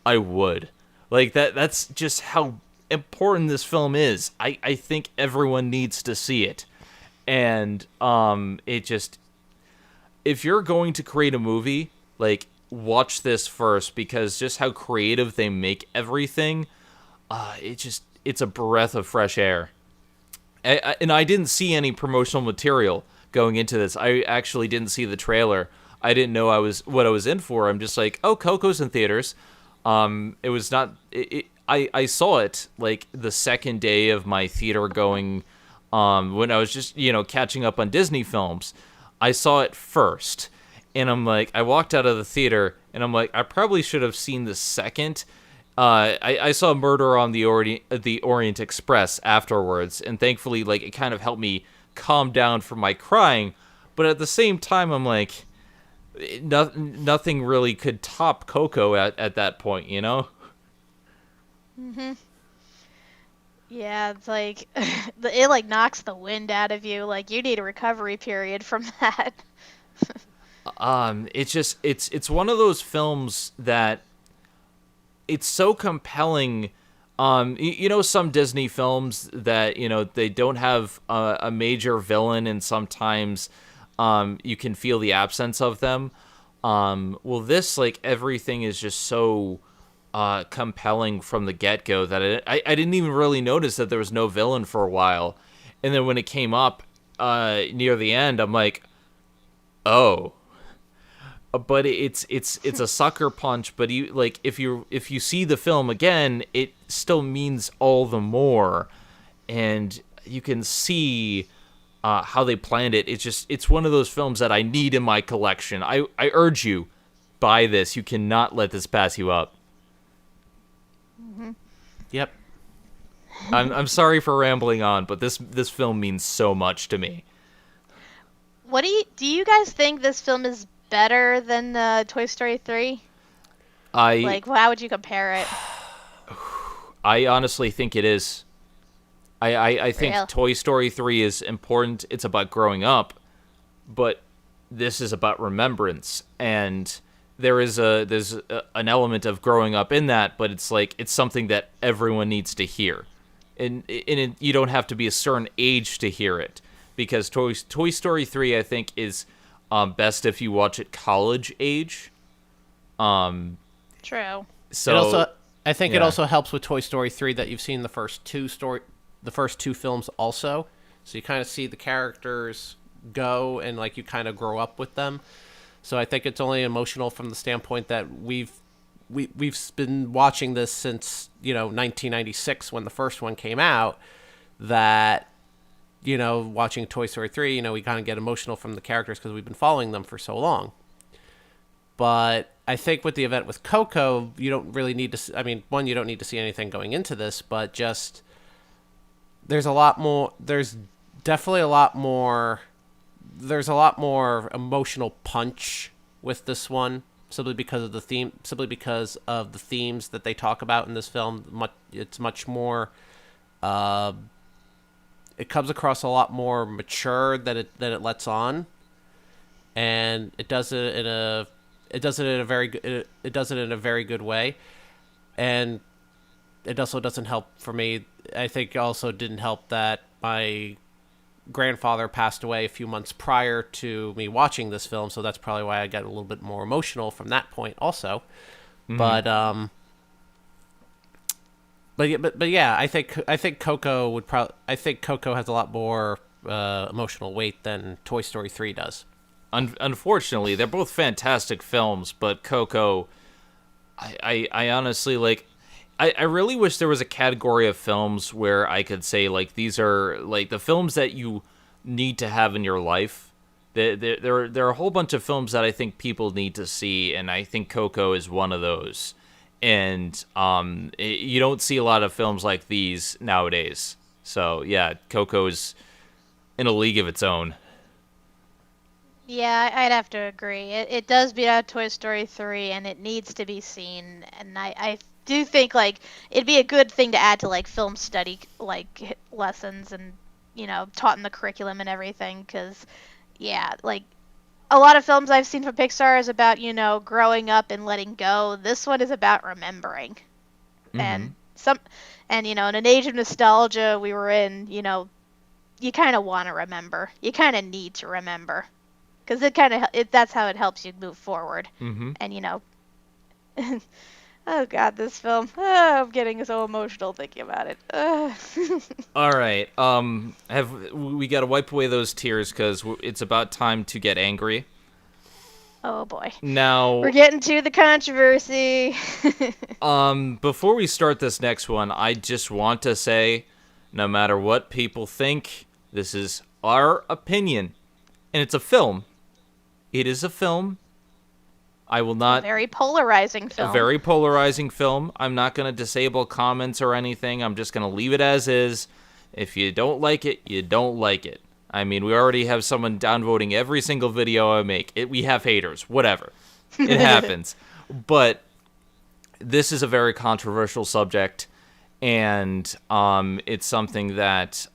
I would. Like, that's just how important this film is. I think everyone needs to see it. And if you're going to create a movie, like, watch this first, because just how creative they make everything, it's a breath of fresh air. And I didn't see any promotional material going into this. I actually didn't see the trailer. I didn't know what I was in for. I'm just like, oh, Coco's in theaters. It was not. I saw it like the second day of my theater going. When I was just catching up on Disney films, I saw it first, and I'm like, I walked out of the theater, and I'm like, I probably should have seen the second. I saw Murder on the Orient Express afterwards, and thankfully, like, it kind of helped me calm down from my crying. But at the same time, I'm like, nothing really could top Coco at that point, Mhm. Yeah, it's like it like knocks the wind out of you. Like, you need a recovery period from that. It's one of those films that it's so compelling. Some Disney films that, they don't have a major villain, and sometimes you can feel the absence of them. Well, this, like, everything is just so compelling from the get-go that I didn't even really notice that there was no villain for a while. And then when it came up near the end, I'm like, oh. But it's a sucker punch, but if you see the film again, it still means all the more. And you can see how they planned it. It's one of those films that I need in my collection. I urge you, buy this. You cannot let this pass you up. Mm-hmm. Yep. I'm sorry for rambling on, but this film means so much to me. What do you guys think this film is better than Toy Story 3? How would you compare it? I honestly think it is. I think Real. Toy Story 3 is important. It's about growing up, but this is about remembrance, and there's an element of growing up in that, but it's something that everyone needs to hear, and you don't have to be a certain age to hear it, because Toy Story 3 I think is best if you watch it college age. True. So I think yeah. it also helps with Toy Story 3 that you've seen the first two films also, so you kind of see the characters go and you kind of grow up with them. So I think it's only emotional from the standpoint that we've been watching this since 1996 when the first one came out. That watching Toy Story 3, we kind of get emotional from the characters because we've been following them for so long. But I think with the event with Coco, you don't really need to. I mean, one, you don't need to see anything going into this, but just there's a lot more. There's definitely a lot more. There's a lot more emotional punch with this one, simply because of the theme. Simply because of the themes that they talk about in this film. It's much more. It comes across a lot more mature than it lets on, and it does it in a very good way, and it also doesn't help for me. I think also didn't help that my grandfather passed away a few months prior to me watching this film, so that's probably why I got a little bit more emotional from that point also. Mm-hmm. But yeah, I think Coco has a lot more emotional weight than Toy Story 3 does. Unfortunately, they're both fantastic films, but Coco, I honestly I really wish there was a category of films where I could say these are the films that you need to have in your life. There are a whole bunch of films that I think people need to see, and I think Coco is one of those. And you don't see a lot of films like these nowadays. So yeah, Coco is in a league of its own. Yeah, I'd have to agree. It does beat out Toy Story 3, and it needs to be seen. And I do think it'd be a good thing to add to film study lessons and taught in the curriculum and everything. Because yeah, a lot of films I've seen from Pixar is about growing up and letting go. This one is about remembering, Mm-hmm. and in an age of nostalgia we were in. You kind of want to remember. You kind of need to remember. Because that's how it helps you move forward. Mm-hmm. And oh god, this film. Oh, I'm getting so emotional thinking about it. All right. We got to wipe away those tears because it's about time to get angry. Oh boy. Now we're getting to the controversy. Before we start this next one, I just want to say, no matter what people think, this is our opinion, and it's a film. It is a film. I will not... A very polarizing film. A very polarizing film. I'm not going to disable comments or anything. I'm just going to leave it as is. If you don't like it, you don't like it. I mean, we already have someone downvoting every single video I make. We have haters. Whatever. It happens. But this is a very controversial subject, and it's something that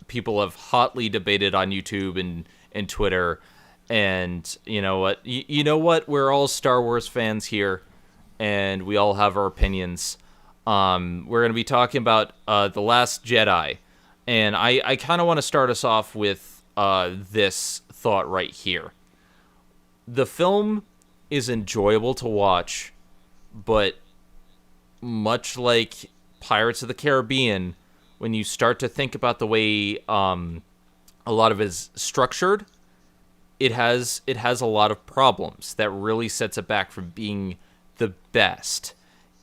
people have hotly debated on YouTube and Twitter. And you know what? You know what? We're all Star Wars fans here, and we all have our opinions. We're going to be talking about The Last Jedi, and I kind of want to start us off with this thought right here. The film is enjoyable to watch, but much like Pirates of the Caribbean, when you start to think about the way a lot of it is structured, it has a lot of problems that really sets it back from being the best.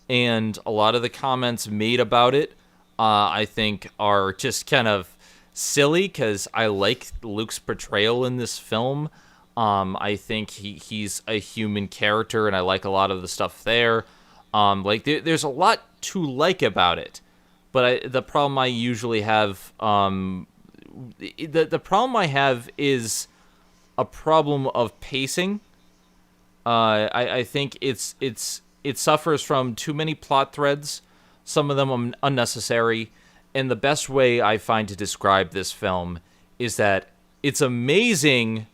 And a lot of the comments made about it, I think, are just kind of silly, because I like Luke's portrayal in this film. I think he's a human character, and I like a lot of the stuff there. There's a lot to like about it, but the problem I usually have, the problem I have is a problem of pacing. I think it suffers from too many plot threads, some of them unnecessary, and the best way I find to describe this film is that it's amazing,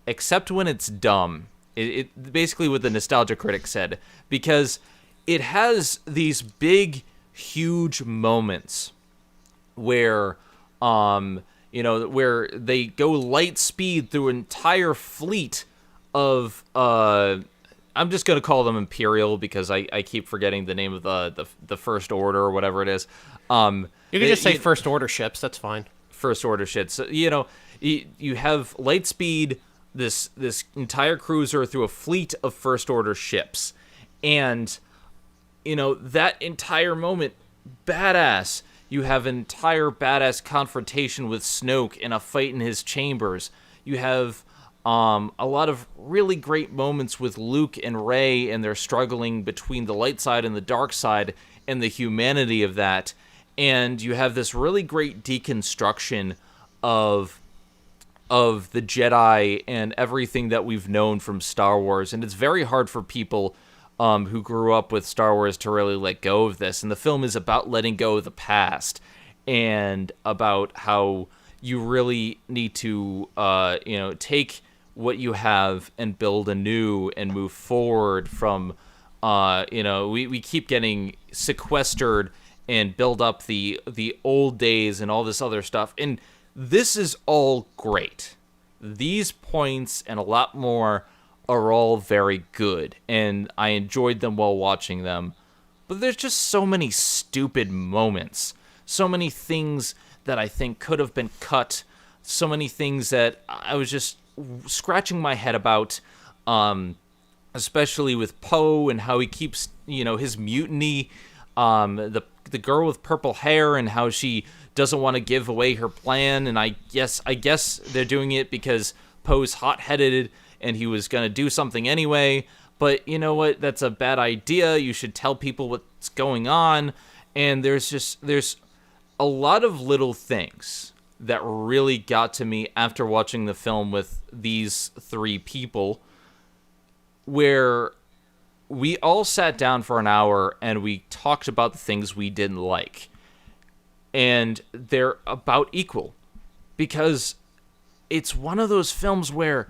except when it's dumb. It basically what the Nostalgia Critic said, because it has these big, huge moments where, where they go light speed through an entire fleet of, I'm just going to call them Imperial because I keep forgetting the name of the First Order or whatever it is. You can just say First Order ships, that's fine. First Order ships. So, you have light speed, this entire cruiser through a fleet of First Order ships. And, that entire moment, badass. You have an entire badass confrontation with Snoke in a fight in his chambers. You have a lot of really great moments with Luke and Rey, and they're struggling between the light side and the dark side and the humanity of that. And you have this really great deconstruction of the Jedi and everything that we've known from Star Wars. And it's very hard for people who grew up with Star Wars to really let go of this. And the film is about letting go of the past and about how you really need to, take what you have and build anew and move forward from, we keep getting sequestered and build up the old days and all this other stuff. And this is all great. These points and a lot more are all very good, and I enjoyed them while watching them. But there's just so many stupid moments. So many things that I think could have been cut. So many things that I was just scratching my head about, especially with Poe and how he keeps, his mutiny, the girl with purple hair and how she doesn't want to give away her plan. And I guess they're doing it because Poe's hot-headed and he was going to do something anyway. But you know what? That's a bad idea. You should tell people what's going on. And there's a lot of little things that really got to me after watching the film with these three people, where we all sat down for an hour and we talked about the things we didn't like. And they're about equal, because it's one of those films where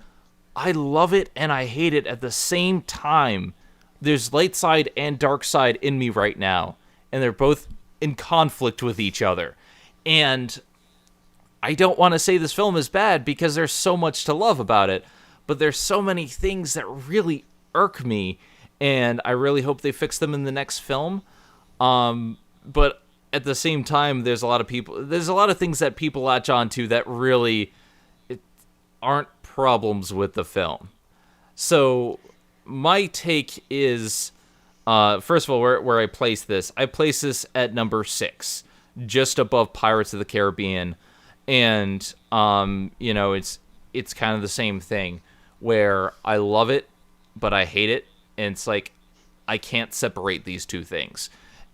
I love it and I hate it at the same time. There's light side and dark side in me right now, and they're both in conflict with each other. And I don't want to say this film is bad because there's so much to love about it, but there's so many things that really irk me, and I really hope they fix them in the next film. But at the same time, there's a lot of things that people latch onto that really aren't problems with the film. So my take is, first of all, where I place this at number 6, just above Pirates of the Caribbean. And, it's kind of the same thing where I love it, but I hate it. And it's like, I can't separate these two things.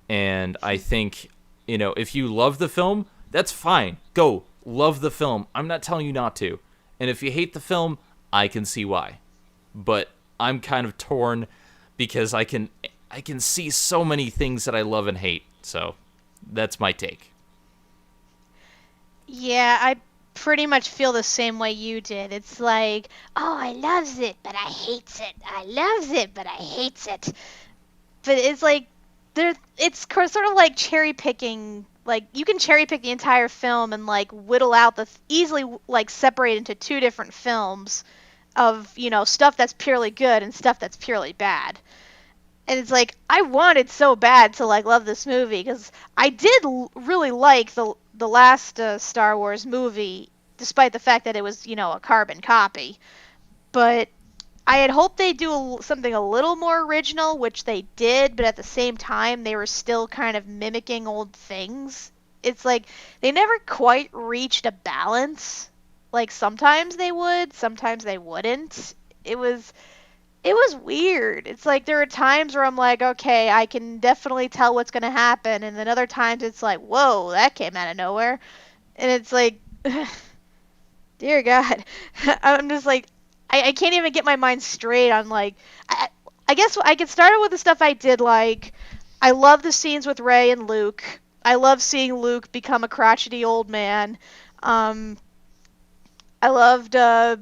And I think, if you love the film, that's fine. Go love the film. I'm not telling you not to. And if you hate the film, I can see why. But I'm kind of torn because I can see so many things that I love and hate. So that's my take. Yeah, I pretty much feel the same way you did. It's like, oh, I loves it, but I hates it. I loves it, but I hates it. But it's like, it's sort of like cherry picking. Like, you can cherry pick the entire film and like whittle out easily like separate into two different films of, stuff that's purely good and stuff that's purely bad. And it's like I wanted so bad to like love this movie because I did really like the last Star Wars movie, despite the fact that it was a carbon copy. But I had hoped they'd do something a little more original, which they did. But at the same time, they were still kind of mimicking old things. It's like they never quite reached a balance. Like sometimes they would, sometimes they wouldn't. It was weird. It's like there are times where I'm like, okay, I can definitely tell what's going to happen. And then other times it's like, whoa, that came out of nowhere. And it's like, dear God. I'm just like, I can't even get my mind straight on like, I guess I could start with the stuff I did like. I love the scenes with Rey and Luke. I love seeing Luke become a crotchety old man. I loved what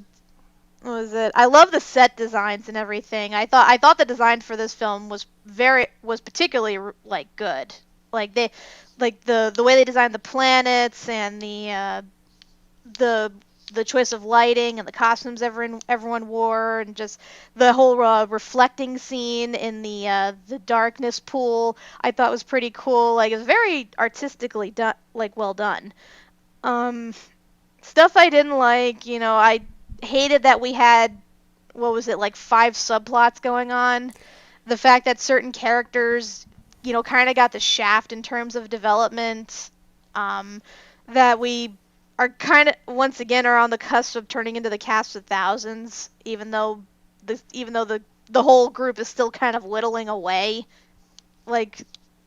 was it? I love the set designs and everything. I thought the design for this film was particularly like good. Like the way they designed the planets and the choice of lighting and the costumes everyone wore, and just the whole reflecting scene in the darkness pool. I thought was pretty cool. Like it was very artistically done, like well done. Stuff I didn't like, I hated that we had, what was it, like 5 subplots going on. The fact that certain characters, kind of got the shaft in terms of development. That we are kind of, once again, are on the cusp of turning into the cast of thousands, even though the whole group is still kind of whittling away, like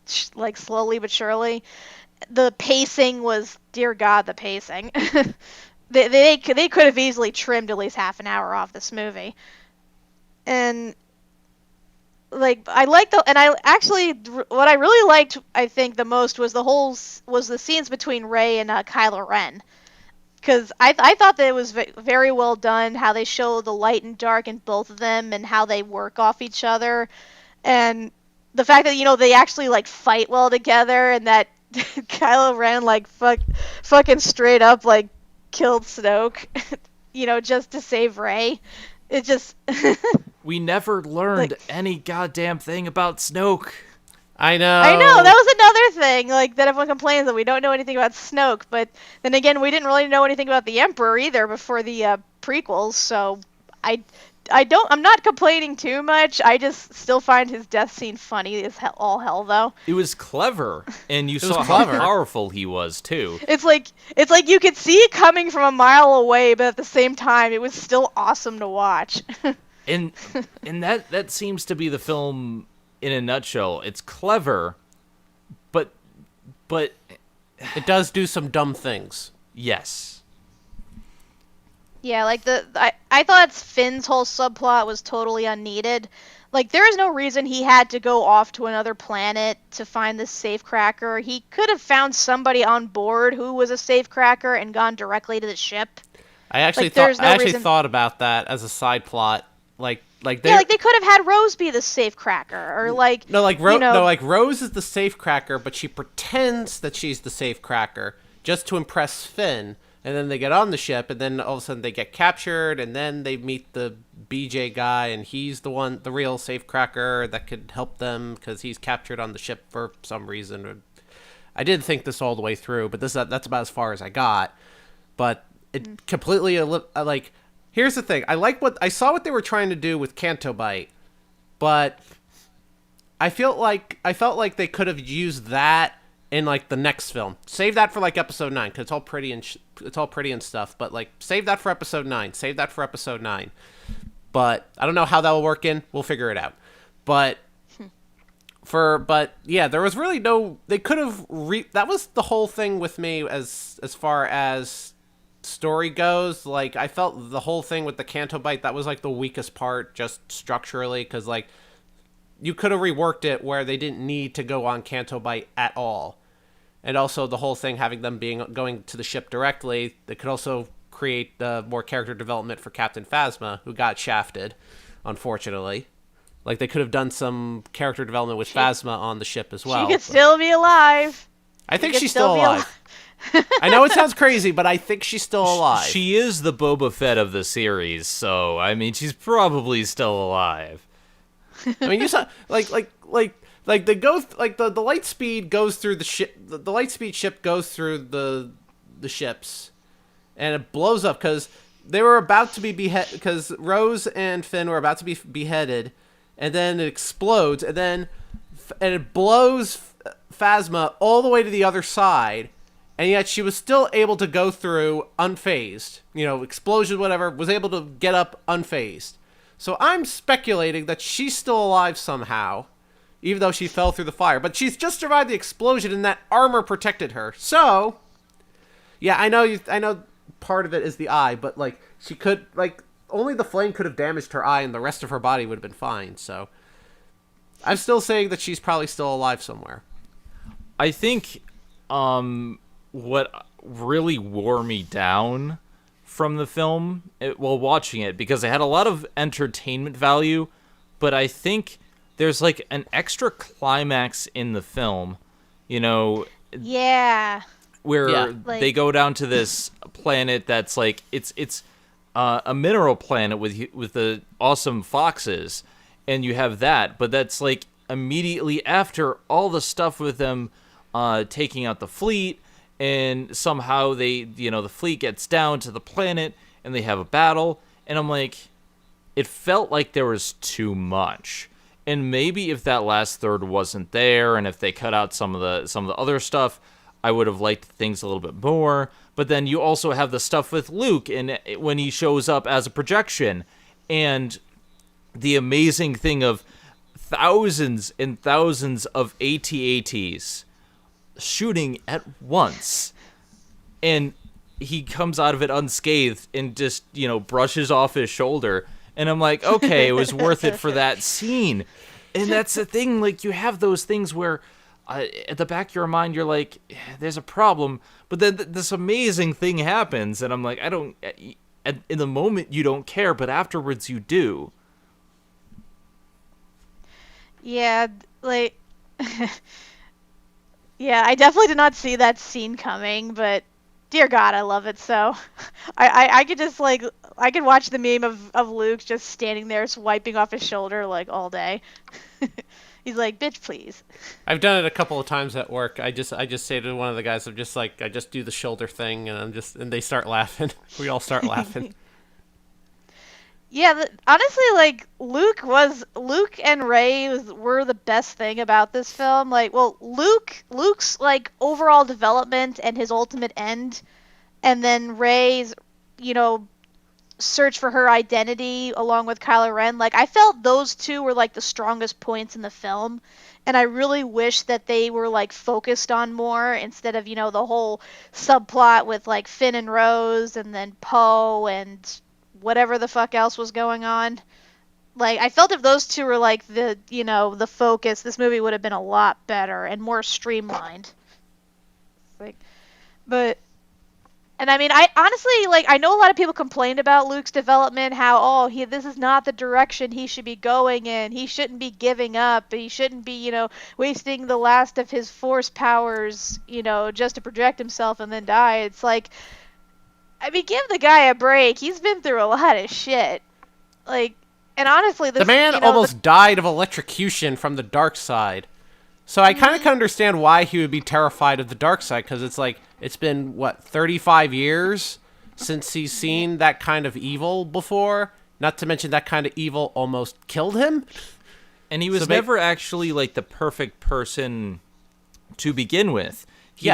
slowly but surely. The pacing was, dear God, the pacing. They could have easily trimmed at least half an hour off this movie. And like I actually what I really liked, I think the most was the scenes between Rey and Kylo Ren. Because I thought that it was very well done, how they show the light and dark in both of them and how they work off each other. And the fact that, they actually like fight well together, and that Kylo Ren like fucking straight up like killed Snoke, just to save Rey. It just We never learned any goddamn thing about Snoke. I know. That was another thing, like, that everyone complains that we don't know anything about Snoke, but then again, we didn't really know anything about the Emperor either before the prequels, so I'm not complaining too much. I just still find his death scene funny as all hell, though. It was clever, and you saw how powerful he was too. It's like you could see it coming from a mile away, but at the same time, it was still awesome to watch. and that seems to be the film in a nutshell. It's clever, but it does do some dumb things. Yes. Yeah, like I thought Finn's whole subplot was totally unneeded. Like, there is no reason he had to go off to another planet to find this safecracker. He could have found somebody on board who was a safecracker and gone directly to the ship. I actually thought about that as a side plot. Like they could have had Rose be the safecracker, or like Rose is the safecracker, but she pretends that she's the safecracker just to impress Finn. And then they get on the ship, and then all of a sudden they get captured, and then they meet the BJ guy, and he's the real safecracker that could help them because he's captured on the ship for some reason. I did think this all the way through, but that's about as far as I got. But it completely like. Here's the thing: I saw what they were trying to do with Canto Bite, but I felt like they could have used that in like the next film. Save that for like episode 9, because it's all pretty and stuff, but like save that for episode 9. But I don't know how that will work in. We'll figure it out. But yeah, there was really no, they could have that was the whole thing with me as far as story goes. Like, I felt the whole thing with the Canto Bite, that was like the weakest part, just structurally, because like you could have reworked it where they didn't need to go on Canto Bite at all. And also the whole thing having them going to the ship directly, they could also create more character development for Captain Phasma, who got shafted, unfortunately. Like, they could have done some character development with Phasma on the ship as well. She could still be alive. I think she's still alive. I know it sounds crazy, but I think she's still alive. She is the Boba Fett of the series, so, I mean, she's probably still alive. I mean, you saw like they go the light speed goes through the ship. The light speed ship goes through the ships, and it blows up because they were about to be beheaded. Because Rose and Finn were about to be beheaded, and then it explodes, and it blows Phasma all the way to the other side, and yet she was still able to go through unfazed. Explosion, whatever, was able to get up unfazed. So I'm speculating that she's still alive somehow, even though she fell through the fire. But she's just survived the explosion, and that armor protected her. So, yeah, I know part of it is the eye, but she could only the flame could have damaged her eye, and the rest of her body would have been fine. So, I'm still saying that she's probably still alive somewhere. I think what really wore me down from the film while watching it, because it had a lot of entertainment value, but I think there's an extra climax in the film, Yeah. where they go down to this planet that's it's a mineral planet with the awesome foxes, and you have that, but that's immediately after all the stuff with them taking out the fleet. And somehow the fleet gets down to the planet and they have a battle. And I'm it felt like there was too much. And maybe if that last third wasn't there, and if they cut out some of the other stuff, I would have liked things a little bit more. But then you also have the stuff with Luke, and when he shows up as a projection, and the amazing thing of thousands and thousands of AT-ATs shooting at once, and he comes out of it unscathed and just brushes off his shoulder, and I'm okay, it was worth it for that scene. And that's the thing, you have those things where at the back of your mind you're there's a problem, but then this amazing thing happens, and I'm I don't, in the moment you don't care, but afterwards you do. Yeah, yeah, I definitely did not see that scene coming, but dear God, I love it so. I could just I could watch the meme of Luke just standing there wiping off his shoulder all day. He's bitch, please. I've done it a couple of times at work. I just say to one of the guys, I'm just I just do the shoulder thing, and and they start laughing. We all start laughing. Yeah, honestly, Luke and Rey were the best thing about this film. Luke's overall development and his ultimate end, and then Rey's, search for her identity along with Kylo Ren. I felt those two were the strongest points in the film, and I really wish that they were focused on more instead of the whole subplot with Finn and Rose, and then Poe and whatever the fuck else was going on. I felt if those two were the focus, this movie would have been a lot better and more streamlined. And I mean, I honestly, I know a lot of people complained about Luke's development, how, this is not the direction he should be going in. He shouldn't be giving up. He shouldn't be, wasting the last of his force powers, just to project himself and then die. It's I mean, give the guy a break. He's been through a lot of shit. And honestly, the man almost died of electrocution from the dark side. So I kind of can understand why he would be terrified of the dark side, because it's been 35 years since he's seen that kind of evil before. Not to mention that kind of evil almost killed him. And he was never actually the perfect person to begin with. He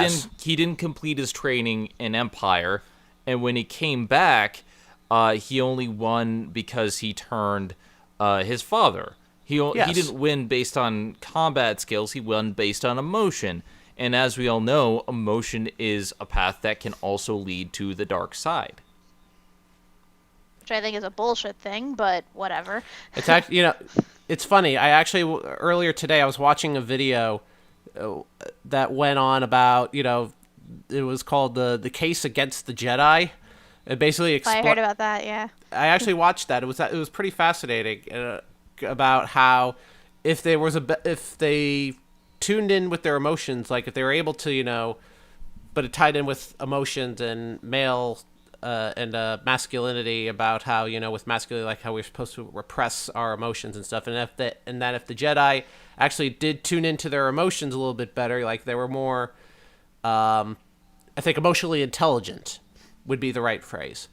didn't complete his training in Empire. And when he came back, he only won because he turned his father. He didn't win based on combat skills. He won based on emotion. And as we all know, emotion is a path that can also lead to the dark side. Which I think is a bullshit thing, but whatever. It's actually, it's funny. I actually, earlier today, I was watching a video that went on about, it was called the Case Against the Jedi. It basically I heard about that, yeah. I actually watched that. It was pretty fascinating about how if they tuned in with their emotions, if they were able to, but it tied in with emotions and male masculinity, about how, with masculinity, like how we're supposed to repress our emotions and stuff, and that if the Jedi actually did tune into their emotions a little bit better, like they were more, I think emotionally intelligent would be the right phrase.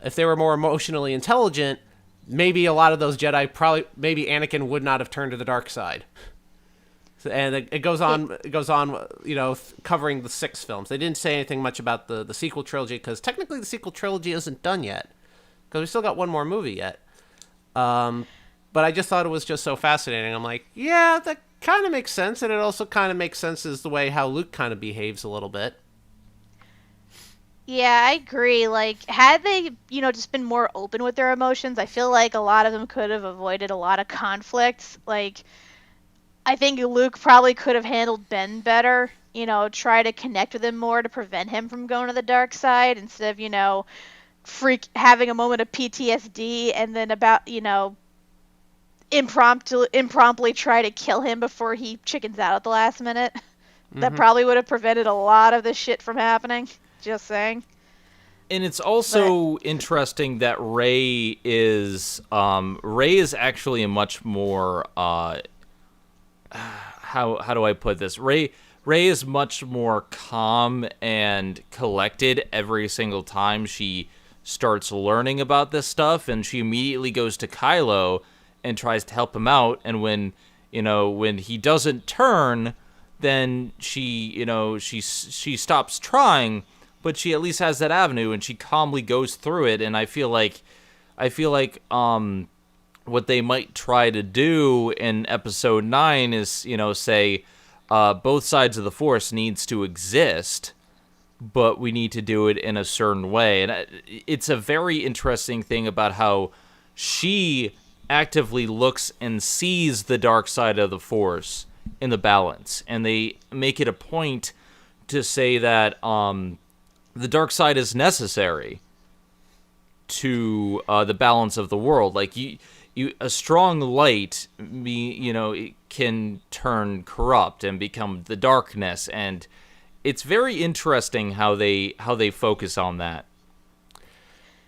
If they were more emotionally intelligent, maybe a lot of those Jedi maybe Anakin would not have turned to the dark side. And it goes on, covering the 6 films. They didn't say anything much about the sequel trilogy, because technically the sequel trilogy isn't done yet, because we still got one more movie yet. But I just thought it was just so fascinating. I'm like, yeah, that kind of makes sense, and it also kind of makes sense as the way how Luke kind of behaves a little bit. Yeah, I agree. Like, had they, just been more open with their emotions, I feel like a lot of them could have avoided a lot of conflicts. Like, I think Luke probably could have handled Ben better, try to connect with him more to prevent him from going to the dark side, instead of, having a moment of PTSD and then impromptu try to kill him before he chickens out at the last minute. Mm-hmm. That probably would have prevented a lot of this shit from happening. Just saying. And it's also interesting that Rey is actually a much more how do I put this? Rey is much more calm and collected every single time she starts learning about this stuff, and she immediately goes to Kylo and tries to help him out. And when he doesn't turn, then she stops trying, but she at least has that avenue, and she calmly goes through it. And I feel like what they might try to do in episode 9 is, say, both sides of the Force needs to exist, but we need to do it in a certain way. And it's a very interesting thing about how she actively looks and sees the dark side of the Force in the balance. And they make it a point to say that the dark side is necessary to the balance of the world. Like, a strong light, it can turn corrupt and become the darkness, and it's very interesting how they focus on that.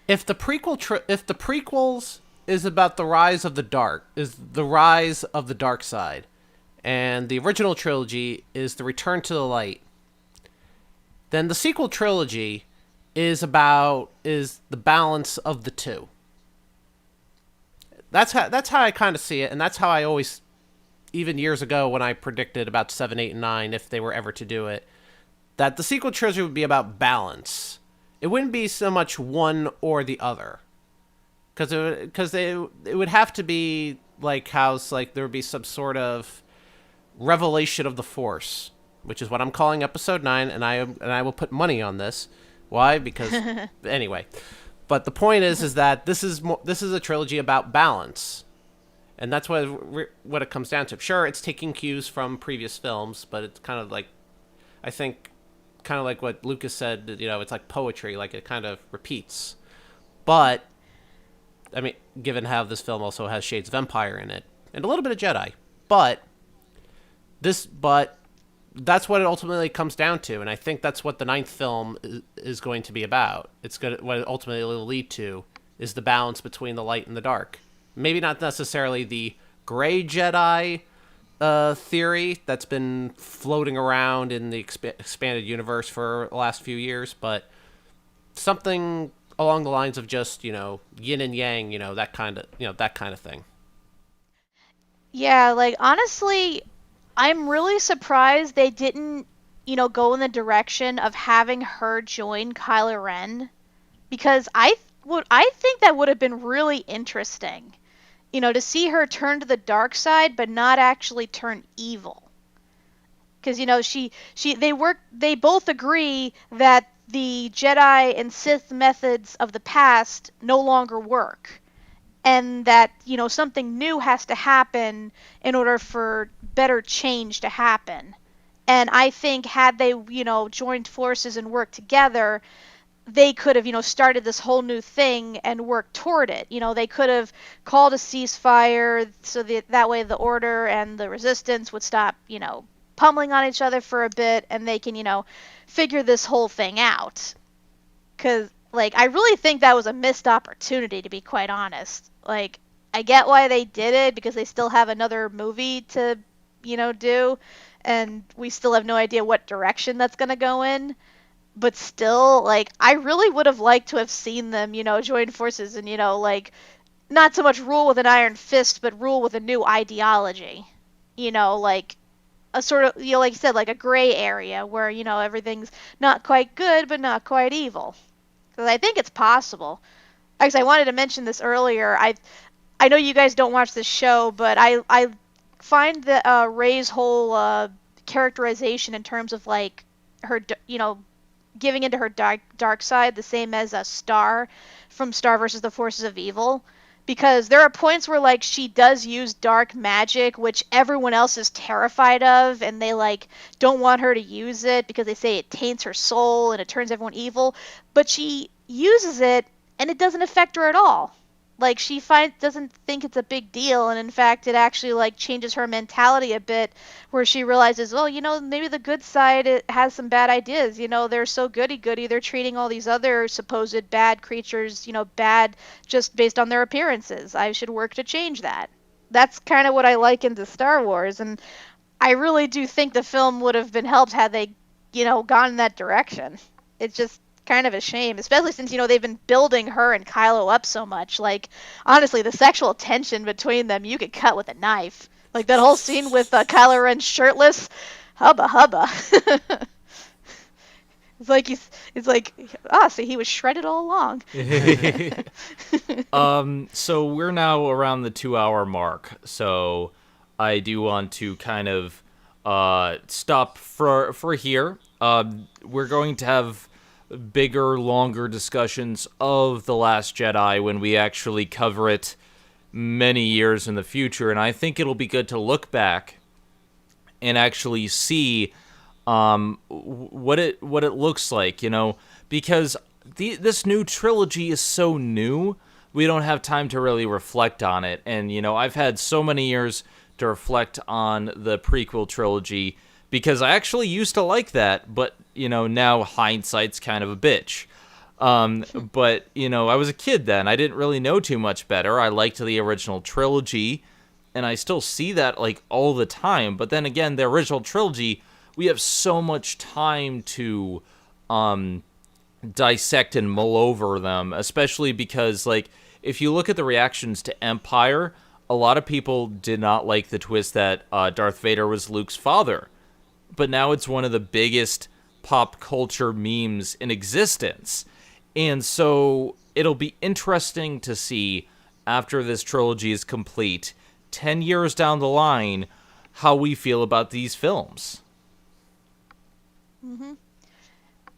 If the prequels is about the rise of the dark side, and the original trilogy is the return to the light, then the sequel trilogy is the balance of the two. That's how I kind of see it, and that's how I always, even years ago when I predicted about 7, 8, and 9, if they were ever to do it, that the sequel trilogy would be about balance. It wouldn't be so much one or the other, because it would have to be like how there would be some sort of revelation of the Force, which is what I'm calling episode 9, and I will put money on this. Why? Because anyway. But the point is that this is a trilogy about balance, and that's what it comes down to. Sure, it's taking cues from previous films, but it's kind of like, I think, kind of like what Lucas said. It's like poetry, like it kind of repeats. But I mean, given how this film also has shades of Empire in it and a little bit of Jedi, but that's what it ultimately comes down to, and I think that's what the 9th film is going to be about. What it ultimately will lead to is the balance between the light and the dark. Maybe not necessarily the gray Jedi theory that's been floating around in the expanded universe for the last few years, but something along the lines of just, yin and yang, that kind of thing. Yeah, like, honestly, I'm really surprised they didn't, go in the direction of having her join Kylo Ren, because I think that would have been really interesting, to see her turn to the dark side but not actually turn evil. Because they both agree that the Jedi and Sith methods of the past no longer work, and that, something new has to happen in order for better change to happen. And I think had they, joined forces and worked together, they could have, started this whole new thing and worked toward it. They could have called a ceasefire so that way the Order and the Resistance would stop, pummeling on each other for a bit, and they can, figure this whole thing out. Because Like, I really think that was a missed opportunity, to be quite honest. Like, I get why they did it, because they still have another movie to, do, and we still have no idea what direction that's going to go in. But still, like, I really would have liked to have seen them, join forces and, like, not so much rule with an iron fist, but rule with a new ideology. Like, a sort of, like you said, like a gray area where, everything's not quite good, but not quite evil. Because I think it's possible. Actually, I wanted to mention this earlier. I know you guys don't watch this show, but I find that Rey's whole characterization in terms of, like, her, giving into her dark side the same as a Star from Star versus the Forces of Evil. Because there are points where, like, she does use dark magic, which everyone else is terrified of, and they, like, don't want her to use it because they say it taints her soul and it turns everyone evil. But she uses it, and it doesn't affect her at all. Like, she doesn't think it's a big deal, and in fact, it actually, like, changes her mentality a bit, where she realizes, well, maybe the good side, it has some bad ideas. They're so goody-goody. They're treating all these other supposed bad creatures, bad just based on their appearances. I should work to change that. That's kind of what I like into Star Wars, and I really do think the film would have been helped had they, gone in that direction. It's just kind of a shame, especially since, they've been building her and Kylo up so much. Like, honestly, the sexual tension between them, you could cut with a knife. Like, that whole scene with Kylo Ren shirtless, hubba hubba. It's like, see, he was shredded all along. So we're now around the 2-hour mark, so I do want to kind of stop for here. We're going to have bigger, longer discussions of The Last Jedi when we actually cover it many years in the future, and I think it'll be good to look back and actually see what it looks like, because this new trilogy is so new, we don't have time to really reflect on it, and I've had so many years to reflect on the prequel trilogy, because I actually used to like that, but, now hindsight's kind of a bitch. But, I was a kid then. I didn't really know too much better. I liked the original trilogy, and I still see that, like, all the time. But then again, the original trilogy, we have so much time to dissect and mull over them, especially because, like, if you look at the reactions to Empire, a lot of people did not like the twist that Darth Vader was Luke's father. But now it's one of the biggest pop culture memes in existence. And so it'll be interesting to see, after this trilogy is complete, 10 years down the line, how we feel about these films. Mm-hmm.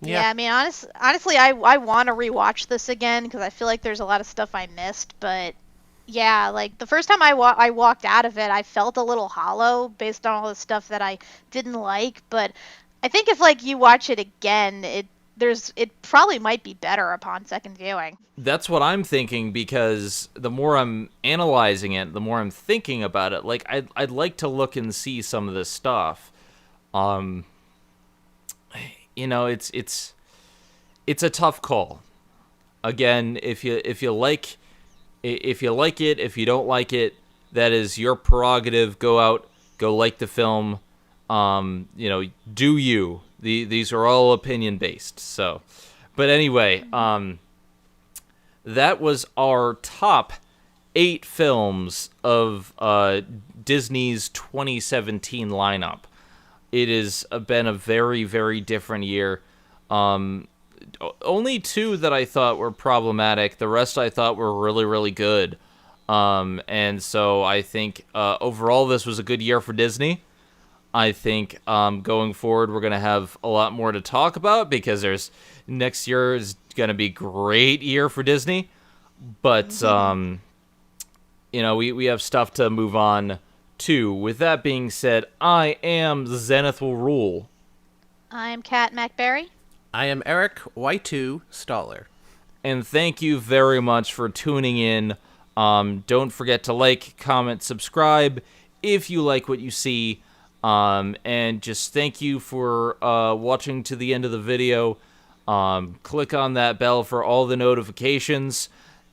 Yeah, I mean, honestly, I want to rewatch this again, because I feel like there's a lot of stuff I missed, but yeah, like, the first time I walked out of it, I felt a little hollow based on all the stuff that I didn't like, but I think if, like, you watch it again, it probably might be better upon second viewing. That's what I'm thinking, because the more I'm analyzing it, the more I'm thinking about it. Like, I'd like to look and see some of this stuff. It's a tough call. Again, if you like it, if you don't like it, that is your prerogative. Go out, go like the film. Do you? These are all opinion based. So, but anyway, that was our top 8 films of Disney's 2017 lineup. It has been a very, very different year. Only 2 that I thought were problematic. The rest I thought were really, really good. And so I think overall this was a good year for Disney. I think going forward we're going to have a lot more to talk about, because next year is going to be a great year for Disney. But, we have stuff to move on to. With that being said, I am Zenith will rule. I'm Kat Macberrie. I am Eric Y2 Staller. And thank you very much for tuning in. Don't forget to like, comment, subscribe if you like what you see. And just thank you for watching to the end of the video. Click on that bell for all the notifications.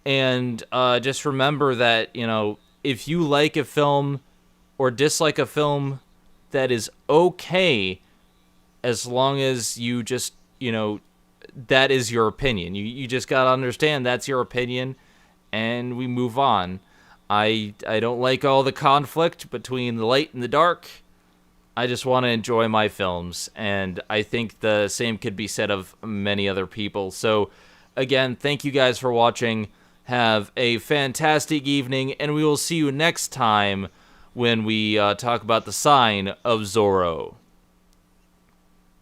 And just remember that, if you like a film or dislike a film, that is okay, as long as you just, that is your opinion. You just gotta understand that's your opinion, and we move on. I don't like all the conflict between the light and the dark. I just want to enjoy my films, and I think the same could be said of many other people. So, again, thank you guys for watching. Have a fantastic evening, and we will see you next time when we talk about the sign of Zorro.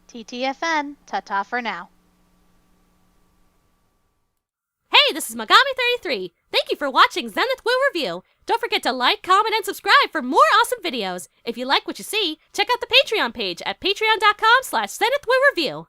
TTFN, ta-ta for now. Hey, this is Megami33. Thank you for watching Zenith Will Review. Don't forget to like, comment, and subscribe for more awesome videos. If you like what you see, check out the Patreon page at patreon.com/ZenithWillReview.